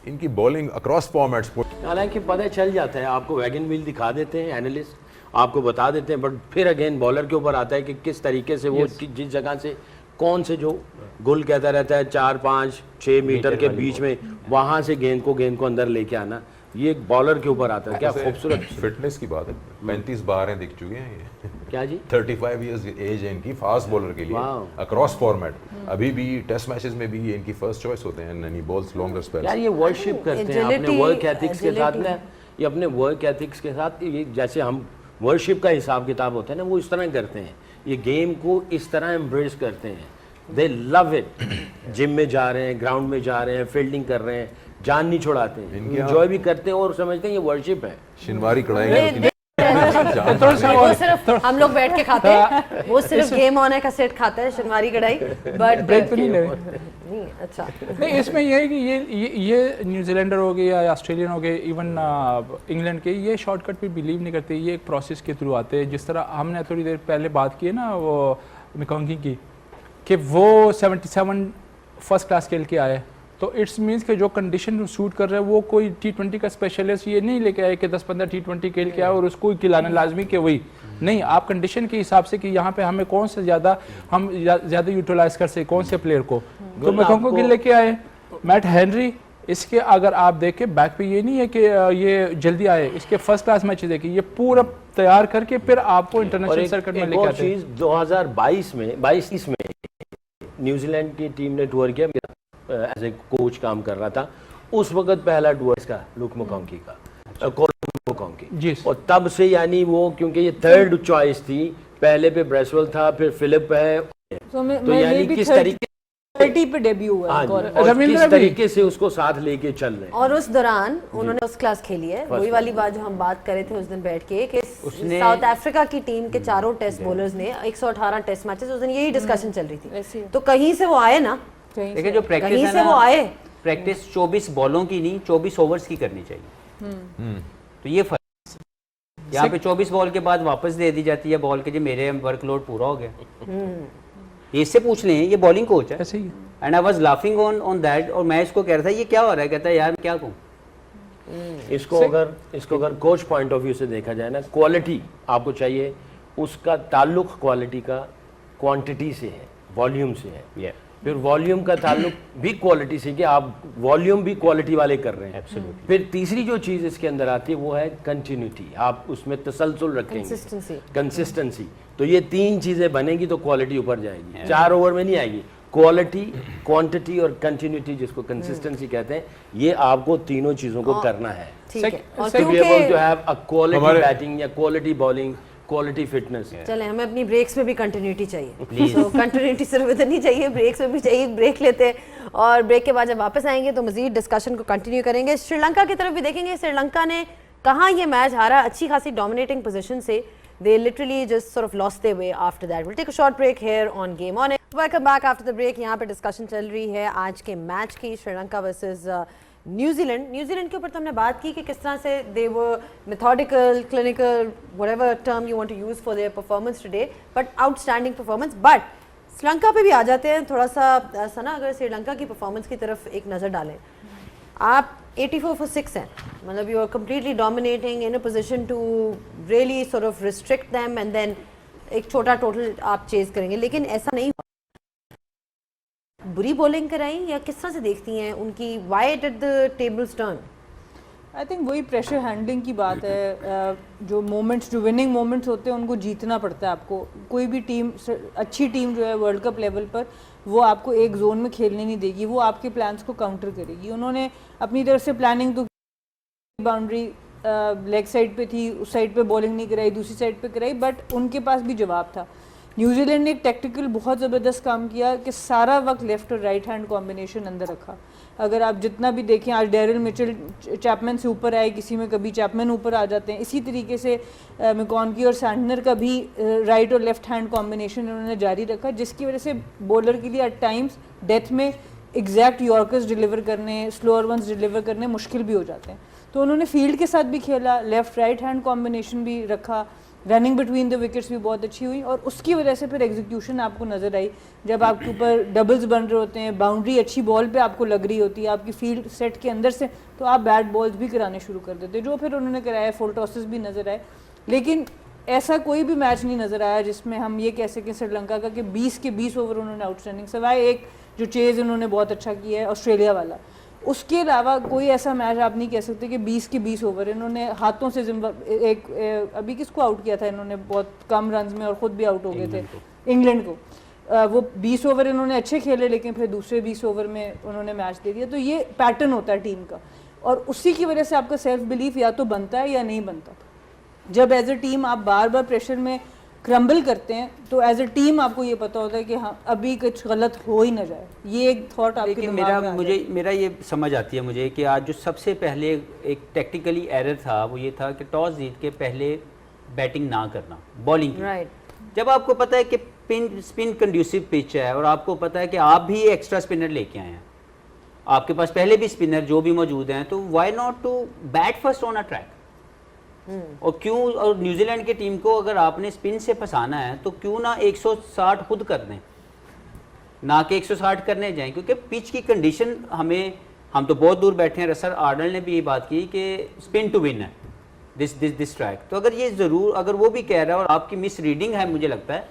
B: इनकी बॉलिंग अक्रॉस फॉर्मेट्स।
D: हालांकि पता चल जाता है, आपको वैगन व्हील दिखा देते हैं एनालिस्ट, आपको बता देते हैं, बट फिर अगेन बॉलर के ऊपर आता है कि किस तरीके से वो जिस जगह से कौन से जो गुल कहता रहता है 4-5-6 मीटर के बीच में, वहाँ से गेंद को अंदर लेके आना, ये एक बॉलर के ऊपर आता है। क्या खूबसूरत
B: फिटनेस की बात है। 35 बार दिख चुके हैं ये।
D: क्या जी,
B: 35 इयर्स एज है इनकी फास्ट बॉलर के लिए अक्रॉस फॉर्मेट। अभी भी टेस्ट मैचेस में भी ये इनकी फर्स्ट चॉइस होते हैं and he balls longer spells.
D: यार ये वर्शिप करते हैं अपने वर्क एथिक्स के साथ ना, ये अपने वर्क एथिक्स के साथ, ये जैसे हम वर्शिप का हिसाब किताब होता है ना, वो इस तरह करते हैं, ये गेम को इस तरह एम्ब्रेस करते हैं। दे लव इट। जिम में जा रहे हैं, ग्राउंड में जा रहे हैं, फील्डिंग कर रहे हैं, जान नहीं छुड़ाते हैं, एंजॉय भी करते हैं और समझते हैं ये वर्शिप है।
B: शिनवारी कढ़ाई
A: वो सिर्फ हम लोग बैठ के खाते हैं, वो सिर्फ गेम ऑन है का सेट खाता है शनिवारी कढ़ाई, बट
F: ब्रेक तो नहीं ले
A: नहीं। अच्छा
F: नहीं, इसमें ये है कि ये न्यूजीलैंडर हो गए या ऑस्ट्रेलियन हो गए, इवन इंग्लैंड के, ये शॉर्टकट पे बिलीव नहीं करते, ये एक प्रोसेस के थ्रू आते हैं। जिस तरह हमने थोड़ी देर पहले बात की है ना वो मैकॉन्की की, कि वो 77 फर्स्ट क्लास खेल के आए, तो इट्स मीन्स कि जो कंडीशन सूट कर रहे हैं वो कोई T20 का स्पेशलिस्ट ये नहीं लेके आए कि 10-15 T20 खेल के आए और उसको ही खिलाना लाजमी कि वही नहीं, आप कंडीशन के हिसाब से कि यहाँ पे हमें कौन से ज़्यादा यूटिलाइज कर सके कौन से प्लेयर को, तो मैकॉन्की को लेके आए। मैट हेनरी, इसके अगर आप देखें बैक पे ये नहीं है कि ये जल्दी आए, इसके फर्स्ट क्लास मैच देखिए, ये पूरा तैयार करके फिर आपको इंटरनेशनल सर्किट में लेके आते हैं।
D: 2022 में 22 में न्यूजीलैंड की टीम ने टूर किया, एज ए कोच काम कर रहा था उस वक्त, पहला टूर इसका लुक मैकॉन्की का, कॉलिन मैकॉन्की, और तब से यानी वो, क्योंकि ये थर्ड चॉइस थी, पहले पे ब्रेसवेल था, फिर फिलिप है, तो यानी किस तरीके
E: 30 पे डेब्यू हुआ है,
D: और किस तरीके से उसको साथ लेके चल रहे हैं।
A: और उस दौरान उन्होंने उस क्लास खेली है, वही वाली बात जो हम बात कर रहे थे उस दिन बैठ के, कि साउथ अफ्रीका की टीम के चारों टेस्ट बॉलर्स ने 118 टेस्ट मैचेस, उस दिन यही डिस्कशन चल रही थी, तो कहीं से वो आए ना,
C: देखिए जो प्रैक्टिस
A: कहीं
C: है
A: से वो आए।
C: प्रैक्टिस 24 बॉलों की नहीं 24 ओवर्स की करनी चाहिए, तो ये फर्क यहाँ पे 24 बॉल के बाद वापस दे दी जाती है बॉल के, जो मेरे वर्कलोड पूरा हो गया। ये इससे पूछ लें, ये बॉलिंग कोच है
F: ऐसे ही,
C: and I was laughing on that, और मैं इसको कह रहा था ये क्या हो रहा है, कहता है यार क्या कहूँ।
D: इसको अगर कोच पॉइंट ऑफ व्यू से देखा जाए ना, क्वालिटी आपको चाहिए, उसका ताल्लुक क्वालिटी का क्वांटिटी से है, वॉल्यूम से है, फिर वॉल्यूम का ताल्लुक भी क्वालिटी से, कि आप वॉल्यूम भी क्वालिटी वाले कर रहे हैं। एब्सोल्युटली। फिर तीसरी जो चीज़ इसके अंदर आती है वो है कंटिन्यूटी, आप उसमें तसलसल रखेंगे, कंसिस्टेंसी, तो ये 3 चीज़ें बनेगी तो क्वालिटी ऊपर जाएगी, 4 ओवर में नहीं आएगी। क्वालिटी, क्वांटिटी और कंटिन्यूटी, जिसको कंसिस्टेंसी कहते हैं, ये आपको तीनों चीज़ों को करना है, to be able to have a quality batting या क्वालिटी बॉलिंग, क्वालिटी फिटनेस।
A: चले, हमें अपनी ब्रेक्स में भी कंटिन्यूटी चाहिए, तो कंटिन्यूटी सिर्फ इधर नहीं चाहिए, ब्रेक्स में भी चाहिए। ब्रेक लेते हैं और ब्रेक के बाद जब वापस आएंगे तो मजीद डिस्कशन को कंटिन्यू करेंगे। श्रीलंका की तरफ भी देखेंगे, श्रीलंका ने कहाँ ये मैच हारा, अच्छी खासी डोमिनेटिंग पोजीशन से, they literally just sort of lost their way after that. We'll take a short break here on Game On It. Welcome back after the break. यहाँ पे डिस्कशन चल रही है आज के मैच की, श्रीलंका वर्सेस न्यूजीलैंड के ऊपर तो हमने बात की कि किस तरह से they were methodical, clinical, whatever term you want to use for their performance today, but outstanding performance. But Sri Lanka पे भी आ जाते हैं थोड़ा सा ऐसा ना, अगर श्रीलंका की परफॉर्मेंस की तरफ एक नज़र डालें, आप 84 for 6 हैं, मतलब you are completely dominating in a position to really sort of restrict them, and then एक छोटा टोटल आप चेज करेंगे, लेकिन ऐसा नहीं हुआ। बुरी बॉलिंग कराई या किस तरह से देखती हैं उनकी why did the tables turn?
E: I think वही प्रेशर हैंडलिंग की बात है। जो मोमेंट्स, जो विनिंग मोमेंट्स होते हैं उनको जीतना पड़ता है आपको। कोई भी टीम, अच्छी टीम जो है वर्ल्ड कप लेवल पर, वो आपको एक जोन में खेलने नहीं देगी, वो आपके प्लान्स को काउंटर करेगी। उन्होंने अपनी तरफ से प्लानिंग तो बाउंड्री लेग साइड पे थी, उस साइड पे बॉलिंग नहीं कराई, दूसरी साइड पे कराई, बट उनके पास भी जवाब था। न्यूजीलैंड ने एक टैक्टिकल बहुत ज़बरदस्त काम किया कि सारा वक्त लेफ्ट और राइट हैंड कॉम्बिनेशन अंदर रखा। अगर आप जितना भी देखें, आज डेरिल मिचेल चैपमैन से ऊपर आए, किसी में कभी चैपमैन ऊपर आ जाते हैं, इसी तरीके से मैकॉनकी और सैंटनर का भी राइट और लेफ्ट हैंड कॉम्बिनेशन उन्होंने जारी रखा, जिसकी वजह से बॉलर के लिए एट टाइम्स डेथ में एग्जैक्ट यॉर्कर्स डिलीवर करने, स्लोअर वंस डिलीवर करने मुश्किल भी हो जाते हैं। तो उन्होंने फील्ड के साथ भी खेला, लेफ्ट राइट हैंड कॉम्बिनेशन भी रखा, रनिंग बिटवीन द विकेट्स भी बहुत अच्छी हुई, और उसकी वजह से फिर एग्जीक्यूशन आपको नज़र आई। जब आपके ऊपर डबल्स बन रहे होते हैं, बाउंड्री अच्छी बॉल पे आपको लग रही होती है, आपकी फील्ड सेट के अंदर से, तो आप बैट बॉल्स भी कराने शुरू कर देते, जो फिर उन्होंने कराया। फुल टॉसेस भी नज़र आए, लेकिन ऐसा कोई भी मैच नहीं नज़र आया जिसमें हम ये कह सकें श्रीलंका का कि 20 के 20 ओवर उन्होंने आउटस्टैंडिंग, सवाए एक जो चेज़ उन्होंने बहुत अच्छा किया है ऑस्ट्रेलिया वाला, उसके अलावा कोई ऐसा मैच आप नहीं कह सकते कि 20 के 20 ओवर इन्होंने हाथों से अभी किसको आउट किया था इन्होंने बहुत कम रन्स में, और ख़ुद भी आउट हो गए थे, इंग्लैंड को। वो 20 ओवर इन्होंने अच्छे खेले, लेकिन फिर दूसरे 20 ओवर में उन्होंने मैच दे दिया। तो ये पैटर्न होता है टीम का, और उसी की वजह से आपका सेल्फ बिलीफ या तो बनता है या नहीं बनता। जब एज ए टीम आप बार बार प्रेशर में क्रम्बल करते हैं, तो एज ए टीम आपको ये पता होता है कि हाँ अभी कुछ गलत हो ही ना जाए। ये एक थॉट आपके दिमाग में
C: मेरा ये समझ आती है मुझे कि आज जो सबसे पहले एक टेक्निकली एरर था वो ये था कि टॉस जीत के पहले बैटिंग ना करना, बॉलिंग की।
A: राइट।
C: जब आपको पता है कि स्पिन कंड्यूसिव पिच है, और आपको पता है कि आप भी एक्स्ट्रा स्पिनर लेके आए हैं, आपके पास पहले भी स्पिनर जो भी मौजूद हैं, तो why not to bat first on a track. और क्यों, और न्यूजीलैंड की टीम को अगर आपने स्पिन से फंसाना है तो क्यों ना 160 खुद कर दें, ना कि 160 करने जाएं, क्योंकि पिच की कंडीशन हम तो बहुत दूर बैठे हैं। रसल आर्नल्ड ने भी ये बात की कि स्पिन टू विन है दिस ट्रैक। तो अगर ये ज़रूर, अगर वो भी कह रहा है और आपकी मिस रीडिंग है, मुझे लगता है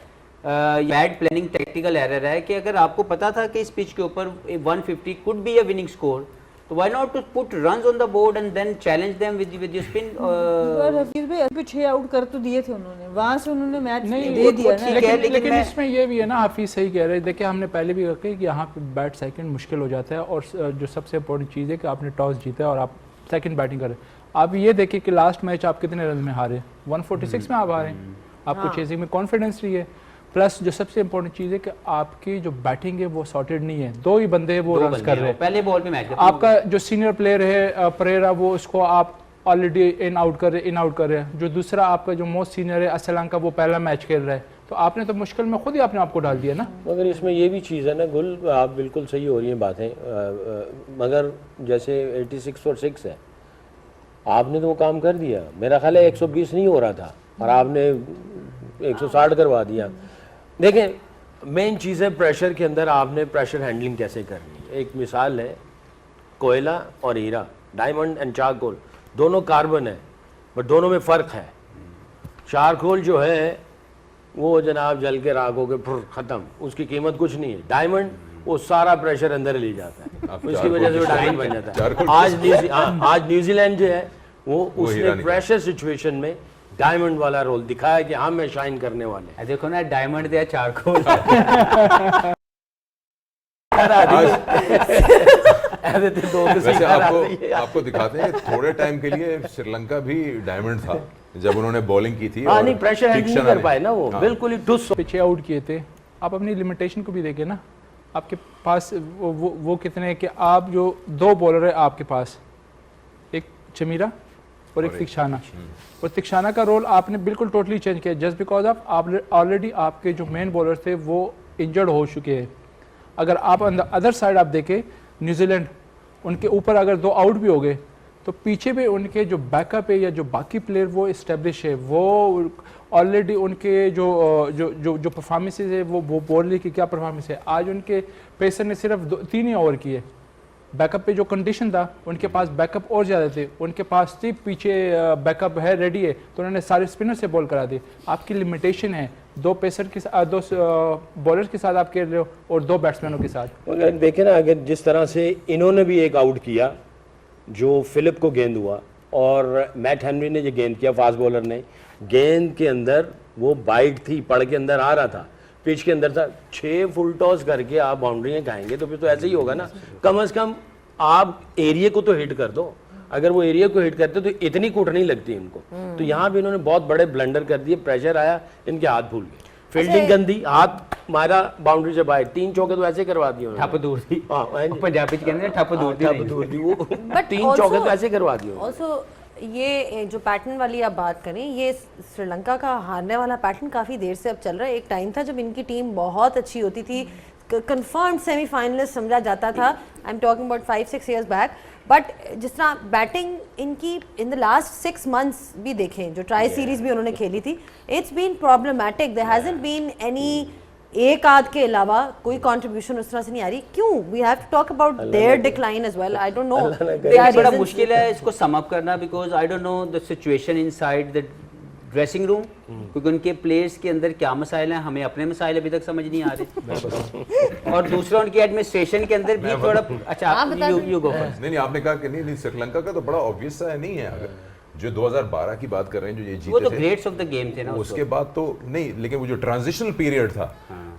C: बैड प्लानिंग, टेक्निकल एरर है कि अगर आपको पता था कि इस पिच के ऊपर 150 could be a winning score, तो why not to put runs on the board and then challenge them with your spin?
E: Hafeez भाई अभी 6 आउट कर तो दिए थे उन्होंने, वहाँ से उन्होंने मैच दे दिया ना।
F: लेकिन इसमें ये भी है ना, हफीज सही कह रहे हैं। देखिए हमने पहले भी कहा कि यहाँ पे बैट सेकंड मुश्किल हो जाता है, और जो सबसे इम्पोर्टेंट चीज़ है कि आपने टॉस जीता है और आप सेकंड बैटिंग करें। आप ये देखिए कि लास्ट मैच आप कितने रन में हारे, 146 में आप हारे, आपको चेजिंग में कॉन्फिडेंस नहीं है। प्लस जो सबसे इंपॉर्टेंट चीज़ है कि आपकी जो बैटिंग है वो सॉर्टेड नहीं है, 2 ही बंदे वो रन कर रहे हैं
C: पहले बॉल पे मैच।
F: आपका जो सीनियर प्लेयर है परेरा, वो उसको आप ऑलरेडी इन आउट कर रहे हैं। जो दूसरा आपका जो मोस्ट सीनियर है असलंका, वो पहला मैच खेल रहा है, तो आपने तो मुश्किल में खुद ही अपने आप को डाल दिया ना।
D: मगर इसमें ये भी चीज़ है ना गुल, आप बिल्कुल सही हो रही हैं बातें, मगर जैसे 86 और 6 है, आपने तो वो काम कर दिया। मेरा ख्याल है 120 नहीं हो रहा था और आपने 160 करवा दिया। देखें, मेन चीज़ है प्रेशर के अंदर आपने प्रेशर हैंडलिंग कैसे करनी है। एक मिसाल है कोयला और हीरा, डायमंड एंड चारकोल, दोनों कार्बन है, बट दोनों में फ़र्क है। चारकोल जो है वो जनाब जल के राख हो के फिर ख़त्म, उसकी कीमत कुछ नहीं है। डायमंड वो सारा प्रेशर अंदर ले जाता है, उसकी वजह से वो डायमंड बन जाता है। आज न्यूजीलैंड जो है वो उसने प्रेशर सिचुएशन में डायमंड वाला रोल दिखाया कि हम में शाइन करने वाले।
C: देखो ना, डायमंड दिया चारकोल।
B: वैसे आपको दिखाते हैं थोड़े टाइम के लिए श्रीलंका भी डायमंड था जब उन्होंने बॉलिंग की थी।
D: नहीं, प्रेशर हैंडल नहीं कर पाए ना वो, बिल्कुल ही टुस
F: पीछे आउट किए थे। आप अपनी लिमिटेशन को भी देखें ना, आपके पास वो कितने कि आप जो 2 बॉलर है आपके पास, एक चमीरा और एक तिक्षाना, और तिक्षाना का रोल आपने बिल्कुल टोटली चेंज किया जस्ट बिकॉज ऑफ आप ऑलरेडी आपके जो मेन बॉलर थे वो इंजर्ड हो चुके हैं। अगर आप अदर साइड आप देखें, न्यूजीलैंड उनके ऊपर अगर 2 आउट भी हो गए तो पीछे भी उनके जो बैकअप है या जो बाकी प्लेयर वो इस्टेब्लिश है, वो ऑलरेडी उनके जो परफॉर्मेंसेज है वो बॉलर की क्या परफॉर्मेंस है। आज उनके पेसर ने सिर्फ 3 ही ओवर किए, बैकअप पे जो कंडीशन था उनके पास बैकअप और ज़्यादा थे, उनके पास थी पीछे बैकअप है रेडी है, तो उन्होंने सारे स्पिनर से बॉल करा दी। आपकी लिमिटेशन है 2 पेसर के साथ 2 बॉलर के साथ आप खेल रहे हो और 2 बैट्समैनों के साथ।
D: अगर देखें ना, अगर जिस तरह से इन्होंने भी एक आउट किया जो फिलिप को गेंद हुआ, और मैट हेनरी ने जो गेंद किया फास्ट बॉलर ने, गेंद के अंदर वो बाइट थी, पड़ के अंदर आ रहा था, पिच के अंदर था। 6 फुल टॉस करके आप बाउंड्रियाँ खाएंगे तो फिर तो ऐसे ही होगा ना। कम से कम आप एरिया को तो हिट कर दो। अगर वो एरिया को हिट करते तो इतनी कूट नहीं लगती इनको। तो यहाँ भी इन्होंने बहुत बड़े ब्लंडर कर दिए, प्रेशर आया, इनके हाथ भूल गए, फील्डिंग गंदी, हाथ मारा बाउंड्री से बाहर, 3 चौके तो ऐसे करवा दिए
C: ठप दूर थी।
D: हाँ,
C: पंजाबी के अंदर ठप दूर थी,
D: ठप दूर थी वो,
A: But
D: 3 चौके तो ऐसे करवा दिए।
A: ऑल्सो ये जो पैटर्न वाली आप बात करें, ये श्रीलंका का हारने वाला पैटर्न काफ़ी देर से अब चल रहा है। एक टाइम था जब इनकी टीम बहुत अच्छी होती थी, कंफर्म्ड सेमीफाइनलिस्ट समझा जाता था। I am talking about 5-6 years back. But जिस तरह बैटिंग इनकी इन द लास्ट 6 months भी देखें, जो ट्राई सीरीज भी उन्होंने खेली थी, it's been problematic. There hasn't been any, एक आध के अलावा कोई कंट्रीब्यूशन उस तरह से नहीं आ रही। क्यों? We have to talk about their decline as well. I don't know,
C: बड़ा मुश्किल है इसको सम अप करना, because I don't know the situation inside the dressing room, क्योंकि उनके प्लेयर्स के अंदर क्या मसाइल हैं, हमें अपने मसाइल अभी तक समझ नहीं आ रहे। और दूसरा उनकी एडमिनिस्ट्रेशन के अंदर भी थोड़ा अच्छा। You go first.
B: नहीं, आपने कहा कि नहीं श्रीलंका का तो बड़ा ऑब्वियस सा नहीं है। अगर जो 2012 की बात कर रहे हैं, जो ये जीते
C: वो तो
B: थे,
C: ग्रेट्स ऑफ द गेम थे ना,
B: उसके बाद तो नहीं, लेकिन वो जो ट्रांजिशनल पीरियड था,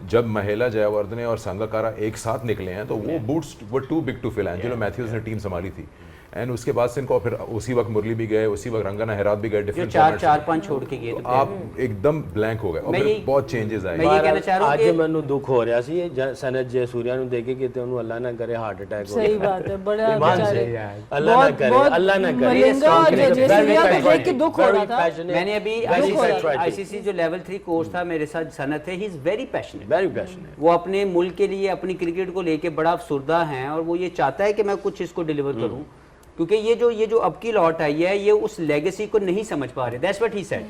B: जब महिला जयवर्धने और संगकारा एक साथ निकले हैं, तो वो boots were too big to fill. Angelo Mathews ने टीम संभाली थी, एंड उसके बाद से इनको फिर उसी वक्त मुरली भी गए, उसी वक्त रंगना हेरात भी गए, डिफरेंट
C: 4-5 छोड़ के गए, तो
B: आप एकदम ब्लैंक हो गए और फिर बहुत चेंजेस आए।
C: मैं ये कहना चाह रहा हूं
D: आज
C: कि
D: ਮੈਨੂੰ दुख हो ਰਿਹਾ ਸੀ सनत जयसूर्या ਨੂੰ देख के कि ਉਹਨੂੰ ਅੱਲਾ ਨਾ ਕਰੇ ਹਾਰਟ ਅਟੈਕ ਹੋ
E: सही बात है, बड़ा
D: ईमान
E: बेचारे
D: से अल्लाह ना करे, अल्लाह ना करे।
E: मलिंगा और जयसूर्या को देख के दुख हो रहा था।
C: मैंने अभी आईसीसी जो लेवल 3 कोच था मेरे साथ सनत है, he is very passionate,
D: very passionate.
C: वो अपने मुल्क के लिए, अपनी क्रिकेट को लेके बड़ा अफसरदा है, और वो ये चाहता है कि मैं कुछ इसको डिलीवर करूं, क्योंकि ये जो अब की लॉट आई है, ये उस लेगेसी को नहीं समझ पा रहे। दैट्स व्हाट ही सेड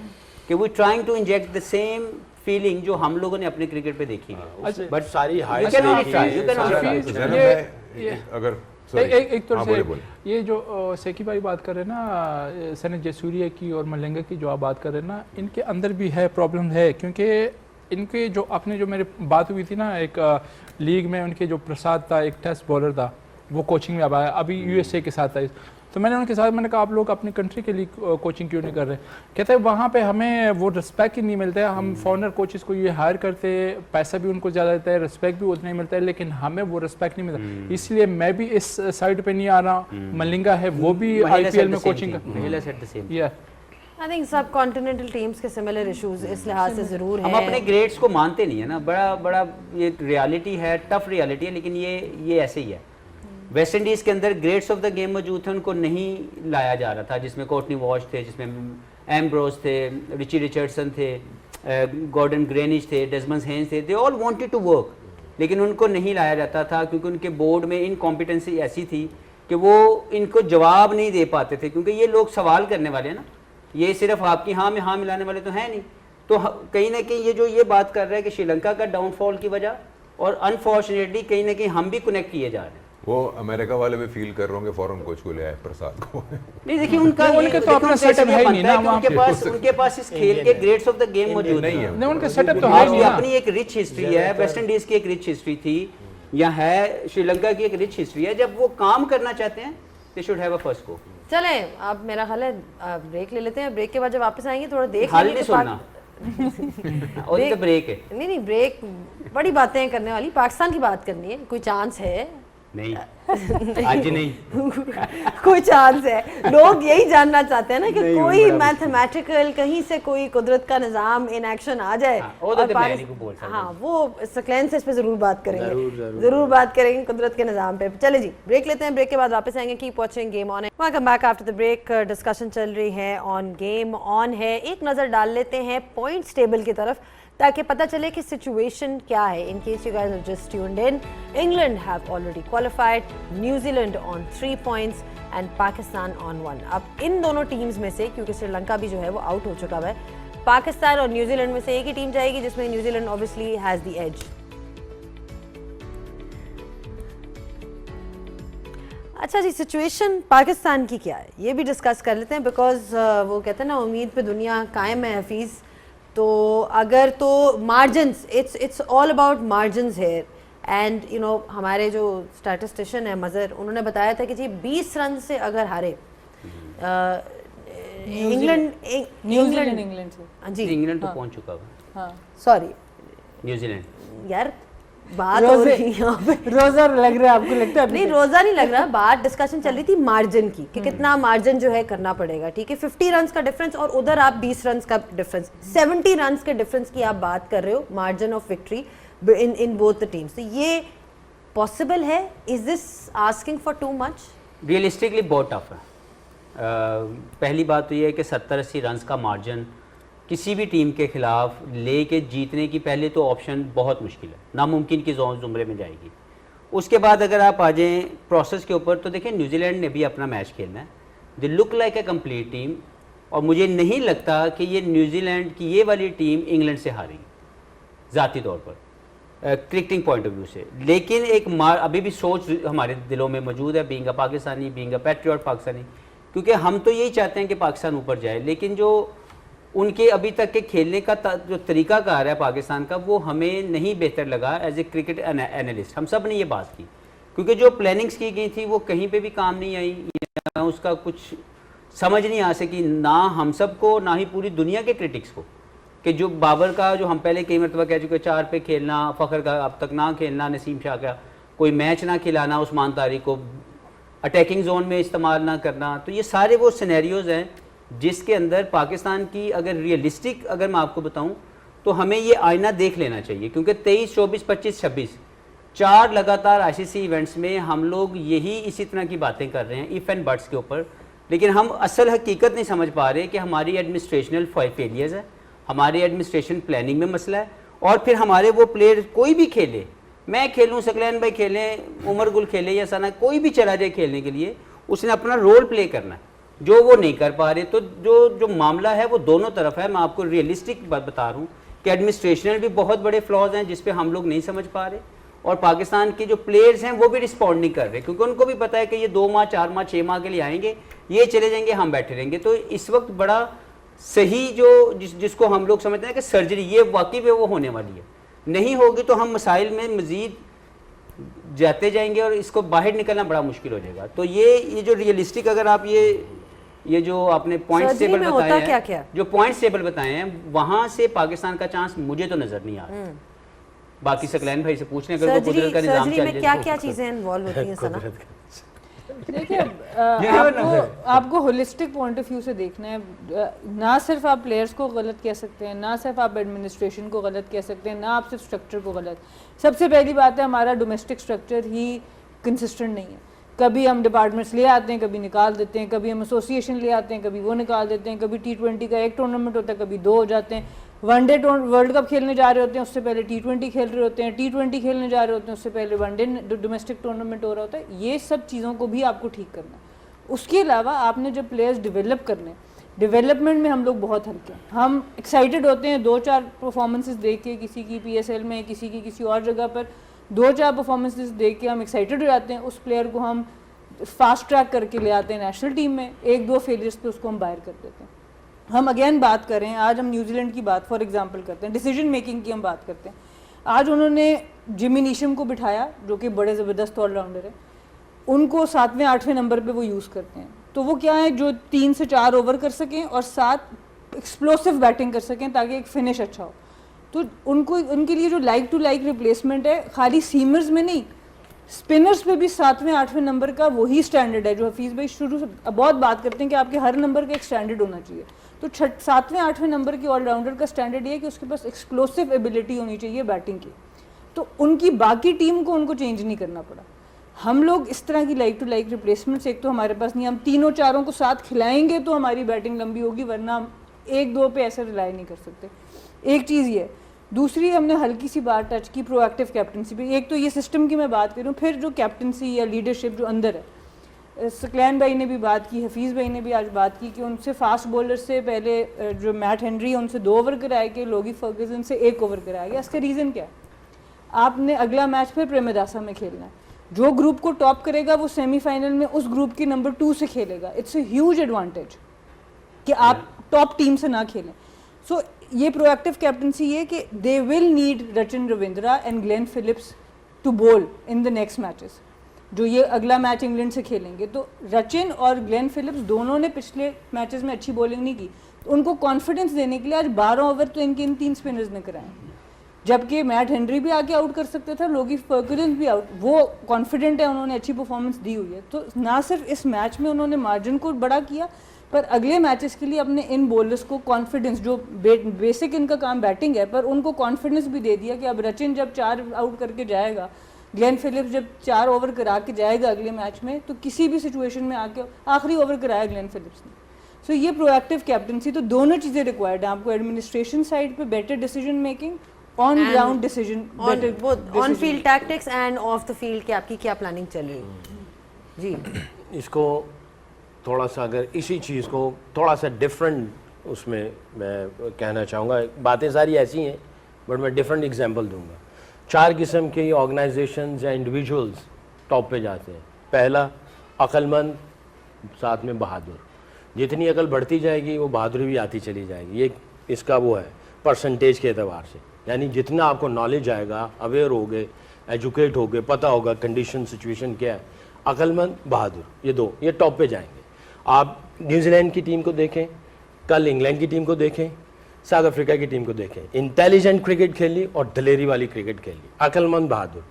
C: कि we trying to inject the same feeling जो हम लोगों ने अपने क्रिकेट पे देखी है।
D: बट सारी high
C: You can only try, you can only try.
B: अगर
F: एक तरह से ये जो सेकी भाई बात कर रहे हैं ना, सनत जयसूर्या की और मलिंगा की जो आप बात कर रहे हैं ना, इनके अंदर भी है, प्रॉब्लम है। क्योंकि इनके जो आपने जो मेरे बात हुई थी ना, एक लीग में उनके जो प्रसाद था, एक टेस्ट बॉलर था, वो कोचिंग में अब आया, अभी यूएसए के साथ था। तो मैंने उनके साथ मैंने कहा आप लोग अपनी कंट्री के लिए कोचिंग क्यों नहीं कर रहे? कहते हैं वहाँ पे हमें वो रिस्पेक्ट ही नहीं मिलता है। हम फॉरेनर कोचेस को ये हायर करते हैं, पैसा भी उनको ज़्यादा देता है, रिस्पेक्ट भी उतना ही मिलता है, लेकिन हमें वो रिस्पेक्ट नहीं मिलता। इसलिए मैं भी इस साइड पे नहीं आ रहा। मलिंगा है, वो भी आईपीएल में कोचिंग
A: आई थिंक सब कॉन्टिनेंटल टीम्स के सिमिलर इश्यूज इस लिहाज से ज़रूर
C: हम
A: हैं।
C: अपने ग्रेड्स को मानते नहीं है ना, बड़ा ये रियलिटी है, टफ रियलिटी है, लेकिन ये ऐसे ही है। वेस्ट इंडीज़ के अंदर ग्रेड्स ऑफ द गेम मौजूद थे, उनको नहीं लाया जा रहा था, जिसमें कोर्टनी वॉश थे, जिसमें एम्ब्रोस थे, रिची रिचर्डसन थे, गॉर्डन ग्रेनिश थे, डेजमंड हेन्स थे। They all wanted to work, लेकिन उनको नहीं लाया जाता था क्योंकि उनके बोर्ड में इनकॉम्पिटेंसी ऐसी थी कि वो इनको जवाब नहीं दे पाते थे, क्योंकि ये लोग सवाल करने वाले हैं ना, ये सिर्फ आपकी हाँ में हाँ मिलाने वाले तो हैं नहीं। तो कहीं ना कहीं ये बात कर रहा है कि श्रीलंका का डाउनफॉल की वजह, और अनफॉर्चुनेटली कहीं ना कहीं हम भी कनेक्ट किए जा रहे हैं।
B: वो अमेरिका वाले भी फील कर रहे होंगे फॉरेन कोच को ले आए प्रसाद को।
C: नहीं देखिए उनका
F: उनके तो अपना सेटअप है ही नहीं ना,
C: उनके पास इस खेल के ग्रेड्स ऑफ द गेम मौजूद नहीं है।
F: नहीं, उनका सेटअप तो है नहीं।
C: अपनी एक रिच हिस्ट्री है, वेस्ट इंडीज की एक रिच हिस्ट्री थी, या है श्रीलंका की एक रिच हिस्ट्री है। जब वो काम करना चाहते हैं, they should have a first go.
A: चले अब मेरा ख्याल है ब्रेक ले लेते हैं। ब्रेक के बाद जब वापस आएंगे थोड़ा देख
C: हाल नहीं सुनना और तो ब्रेक है।
A: नहीं ब्रेक बड़ी बातें करने वाली, पाकिस्तान की बात करनी है। कोई चांस है?
C: नहीं आज नहीं
A: कोई चांस है? लोग यही जानना चाहते हैं ना कि कोई मैथमेटिकल कहीं से कोई कुदरत का निज़ाम इन एक्शन आ जाए। हाँ, वो सक्लेंसेस पे जरूर बात करेंगे, जरूर बात करेंगे कुदरत के निज़ाम पे। चले जी ब्रेक लेते हैं, ब्रेक के बाद वापस आएंगे। कीप वॉचिंग गेम ऑन है। Welcome back after the break. Discussion चल रही है ऑन गेम ऑन है। एक नज़र डाल लेते हैं पॉइंट्स टेबल की तरफ, ताकि पता चले कि सिचुएशन क्या है। In case you guys have just tuned in, England have already qualified, New Zealand on 3 points and Pakistan on 1। अब इन दोनों टीम्स में से, क्योंकि श्रीलंका भी जो है वो आउट हो चुका है, पाकिस्तान और न्यूजीलैंड में से एक ही टीम जाएगी, जिसमें New Zealand obviously has the age. अच्छा जी, सिचुएशन पाकिस्तान की क्या है ये भी डिस्कस कर लेते हैं, बिकॉज वो कहते हैं ना, उम्मीद पे दुनिया कायम है हफीज़। तो अगर तो margins, it's all about margins here. And you know हमारे जो स्टैटिस्टिशियन है मज़र, उन्होंने बताया था कि जी 20 रन से अगर हारे इंग्लैंड
E: इंग्लैंड से,
A: हाँ जी
C: इंग्लैंड तो पहुंच चुका है,
E: हाँ
A: सॉरी
C: न्यूजीलैंड।
A: यार बात हो रही है यहाँ पे,
E: रोजा लग रहा है आपको, लगता है
A: नहीं रोजा नहीं लग रहा, बात डिस्कशन चल रही थी मार्जिन की कि कितना मार्जिन जो है करना पड़ेगा, ठीक है 50 रन का डिफरेंस और उधर आप 20 रन का डिफरेंस, 70 रन के डिफरेंस की आप बात कर रहे हो margin of victory in both the teams. तो ये पॉसिबल है? Is this asking for too much?
C: Realistically बहुत टफ है। पहली बात तो ये है कि 70-80 रन का मार्जिन किसी भी टीम के खिलाफ लेके जीतने की पहले तो ऑप्शन बहुत मुश्किल है, नामुमकिन की ज़ुमरे में जाएगी। उसके बाद अगर आप आ जाएँ प्रोसेस के ऊपर तो देखें न्यूजीलैंड ने भी अपना मैच खेलना है, they look like a complete team, और मुझे नहीं लगता कि ये न्यूजीलैंड की ये वाली टीम इंग्लैंड से हारेगी ज़ाती तौर पर क्रिकेटिंग पॉइंट ऑफ व्यू से। लेकिन एक अभी भी सोच हमारे दिलों में मौजूद है, being a Pakistani, being a patriot Pakistani, क्योंकि हम तो यही चाहते हैं कि पाकिस्तान ऊपर जाए, लेकिन जो उनके अभी तक के खेलने का जो तरीकाकार है पाकिस्तान का, वो हमें नहीं बेहतर लगा एज ए क्रिकेट एनालिस्ट। हम सब ने ये बात की, क्योंकि जो प्लानिंग्स की गई थी वो कहीं पे भी काम नहीं आई, या उसका कुछ समझ नहीं आ सकी, ना हम सब को ना ही पूरी दुनिया के क्रिटिक्स को, कि जो बाबर का जो हम पहले कई मरतबा कह चुके 4 पे खेलना, फ़खर का अब तक ना खेलना, नसीम शाह का कोई मैच ना खिलाना, उस्मान तारिक को अटैकिंग जोन में इस्तेमाल ना करना, तो ये सारे वो सिनेरियोज़ हैं जिसके अंदर पाकिस्तान की अगर रियलिस्टिक अगर मैं आपको बताऊं तो हमें ये आईना देख लेना चाहिए, क्योंकि 23, 24, 25, 26 4 लगातार आईसीसी इवेंट्स में हम लोग यही इसी तरह की बातें कर रहे हैं इफ़ एंड बट्स के ऊपर, लेकिन हम असल हकीकत नहीं समझ पा रहे कि हमारी एडमिनिस्ट्रेशनल फेलियर्स है, हमारी एडमिनिस्ट्रेशन प्लानिंग में मसला है, और फिर हमारे वो प्लेयर कोई भी खेले, मैं खेलूँ, सकलैन भाई खेलें, उमर गुल खेले या सना, कोई भी चला जाए खेलने के लिए, उसने अपना रोल प्ले करना है, जो वो नहीं कर पा रहे। तो जो मामला है वो दोनों तरफ है। मैं आपको रियलिस्टिक बात बता रहा हूँ कि एडमिनिस्ट्रेशनल भी बहुत बड़े फ्लॉज हैं जिस पे हम लोग नहीं समझ पा रहे, और पाकिस्तान के जो प्लेयर्स हैं वो भी रिस्पॉन्ड नहीं कर रहे, क्योंकि उनको भी पता है कि ये 2 माह 4 माह 6 माह के लिए आएंगे, ये चले जाएंगे, हम बैठे रहेंगे। तो इस वक्त बड़ा सही जो जिसको हम लोग समझते हैं कि सर्जरी ये वाकई में वो होने वाली है, नहीं होगी तो हम मसाइल में मज़ीद जाते जाएंगे और इसको बाहर निकलना बड़ा मुश्किल हो जाएगा। तो ये जो रियलिस्टिक अगर आप ये जो आपने पॉइंट टेबल बताए हैं,
A: क्या?
C: जो पॉइंट टेबल बताए हैं, वहां से पाकिस्तान का चांस मुझे तो नजर नहीं आ रहा। बाकी सकलैन भाई से पूछने अगर वो कुदरत का निजाम चल जाए,
A: क्या चीजें इन्वॉल्व होती हैं सना?
E: देखिए आपको होलिस्टिक पॉइंट ऑफ व्यू से देखना है, ना सिर्फ आप प्लेयर्स को गलत कह सकते हैं, ना सिर्फ आप एडमिनिस्ट्रेशन को गलत कह सकते हैं, ना आप सिर्फ स्ट्रक्चर को गलत। सबसे पहली बात है हमारा डोमेस्टिक स्ट्रक्चर ही कंसिस्टेंट नहीं है। कभी हम डिपार्टमेंट्स ले आते हैं, कभी निकाल देते हैं, कभी हम एसोसिएशन ले आते हैं, कभी वो निकाल देते हैं, कभी T20 का एक टूर्नामेंट होता है, कभी 2 हो जाते हैं, वनडे वर्ल्ड कप खेलने जा रहे होते हैं, उससे पहले T20 खेल रहे होते हैं, T20 खेलने जा रहे होते हैं, उससे पहले वनडे डोमेस्टिक टूर्नामेंट हो रहा होता है। ये सब चीज़ों को भी आपको ठीक करना है। उसके अलावा आपने जब प्लेयर्स डेवलप करने, डेवलपमेंट में हम लोग बहुत हल्के हैं। हम एक्साइटेड होते हैं 2-4 परफॉर्मेंसेज देख के, किसी की PSL में, किसी की किसी और जगह पर 2-4 परफॉर्मेंसेज देख के हम एक्साइटेड हो जाते हैं, उस प्लेयर को हम फास्ट ट्रैक करके ले आते हैं नेशनल टीम में, 1-2 फेलियर्स पे उसको हम बाहर कर देते हैं। हम अगेन बात करें, आज हम न्यूजीलैंड की बात फॉर एग्जांपल करते हैं, डिसीजन मेकिंग की हम बात करते हैं। आज उन्होंने जिमी नीशम को बिठाया जो कि बड़े ज़बरदस्त ऑलराउंडर है, उनको 7वें 8वें नंबर पे वो यूज़ करते हैं। तो वो क्या है, जो 3 से 4 ओवर कर सकें और 7 एक्सप्लोसिव बैटिंग कर सकें ताकि एक फिनिश अच्छा हो। तो उनके लिए जो लाइक टू लाइक रिप्लेसमेंट है, खाली सीमर्स में नहीं, स्पिनर्स पे भी 7वें 8वें नंबर का वही स्टैंडर्ड है जो हफीज़ भाई शुरू से बहुत बात करते हैं कि आपके हर नंबर का एक स्टैंडर्ड होना चाहिए। तो 7वें 8वें नंबर के ऑलराउंडर का स्टैंडर्ड ये है कि उसके पास एक्सप्लोसिव एबिलिटी होनी चाहिए बैटिंग की। तो उनकी बाकी टीम को उनको चेंज नहीं करना पड़ा। हम लोग इस तरह की लाइक टू लाइक रिप्लेसमेंट्स एक तो हमारे पास नहीं, हम 3-4 को साथ खिलाएंगे तो हमारी बैटिंग लंबी होगी, वरना हम 1-2 पे ऐसे रिलाई नहीं कर सकते। एक चीज़ ये, दूसरी हमने हल्की सी बात टच की प्रोएक्टिव कैप्टनसी पे। एक तो ये सिस्टम की मैं बात करूँ, फिर जो कैप्टनसी या लीडरशिप जो अंदर है, सकलैन भाई ने भी बात की, हफीज़ भाई ने भी आज बात की कि उनसे फास्ट बॉलर से पहले जो मैट हेनरी है उनसे 2 ओवर कराए गए, लोगी फर्गसन से 1 ओवर कराया गया। इसका रीज़न क्या है? आपने अगला मैच फिर प्रेमदासा में खेलना है, जो ग्रुप को टॉप करेगा वो सेमीफाइनल में उस ग्रुप की नंबर 2 से खेलेगा। इट्स ए ह्यूज एडवांटेज कि आप टॉप टीम से ना खेलें। सो ये प्रोएक्टिव कैप्टनसी है कि they will need Rachin Ravindra and Glenn Phillips to bowl in the next matches. जो ये अगला मैच इंग्लैंड से खेलेंगे तो रचिन और ग्लेन फिलिप्स दोनों ने पिछले मैचेस में अच्छी बॉलिंग नहीं की, तो उनको कॉन्फिडेंस देने के लिए आज 12 ओवर तो इनके इन 3 स्पिनर्स ने कराए, जबकि मैट हेनरी भी आके आउट कर सकते थे, लोगी फर्गुसन भी आउट, वो कॉन्फिडेंट है, उन्होंने अच्छी परफॉर्मेंस दी हुई है। तो ना सिर्फ इस मैच में उन्होंने मार्जिन को बड़ा किया, पर अगले मैचेस के लिए अपने इन बॉलर्स को कॉन्फिडेंस, जो बेसिक इनका काम बैटिंग है, पर उनको कॉन्फिडेंस भी दे दिया कि अब रचिन जब 4 आउट करके जाएगा, ग्लेन फिलिप्स जब 4 ओवर करा के जाएगा अगले मैच में, तो किसी भी सिचुएशन में आके आखिरी ओवर कराया ग्लेन फिलिप्स ने। सो ये प्रोएक्टिव कैप्टनसी, तो दोनों चीज़ें रिक्वायर्ड है आपको, एडमिनिस्ट्रेशन साइड पे better decision making, on ground decision,
A: on field tactics end of the field की आपकी क्या प्लानिंग चल रही है जी?
D: इसको थोड़ा सा अगर इसी चीज़ को थोड़ा सा डिफरेंट उसमें मैं कहना चाहूँगा, बातें सारी ऐसी हैं बट मैं डिफरेंट एग्जांपल दूंगा। 4 किस्म के ऑर्गेनाइजेशंस या इंडिविजुअल्स टॉप पे जाते हैं। पहला अक्लमंद, साथ में बहादुर। जितनी अकल बढ़ती जाएगी वो बहादुरी भी आती चली जाएगी, ये इसका वो है परसेंटेज के एतबार से। यानी जितना आपको नॉलेज आएगा, अवेयर होगे, एजुकेट होगे, पता होगा कंडीशन सिचुएशन क्या है, अक्लमंद बहादुर, ये 2 ये टॉप पे जाएंगे। आप न्यूजीलैंड की टीम को देखें, कल इंग्लैंड की टीम को देखें, साउथ अफ्रीका की टीम को देखें, इंटेलिजेंट क्रिकेट खेली और दलेरी वाली क्रिकेट खेली, अक्लमंद बहादुर।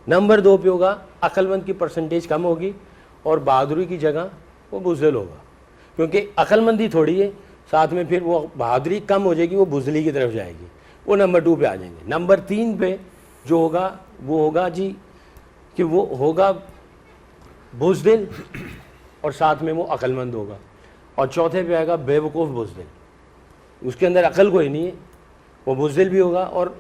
D: नंबर 2 पे होगा अक्लमंद की परसेंटेज कम होगी और बहादुरी की जगह वो बुज़दिल होगा, क्योंकि अक्लमंदी थोड़ी है, साथ में फिर वो बहादुरी कम हो जाएगी, वो बुज़दिली की तरफ जाएगी, वो नंबर 2 पे आ जाएंगे। नंबर 3 पे जो होगा वो होगा जी कि वो होगा बुज़दिल और साथ में वो अक्लमंद होगा। और चौथे पे आएगा बेवकूफ़ बुज़दिल, उसके अंदर अकल कोई नहीं है, वो बुज़दिल भी होगा और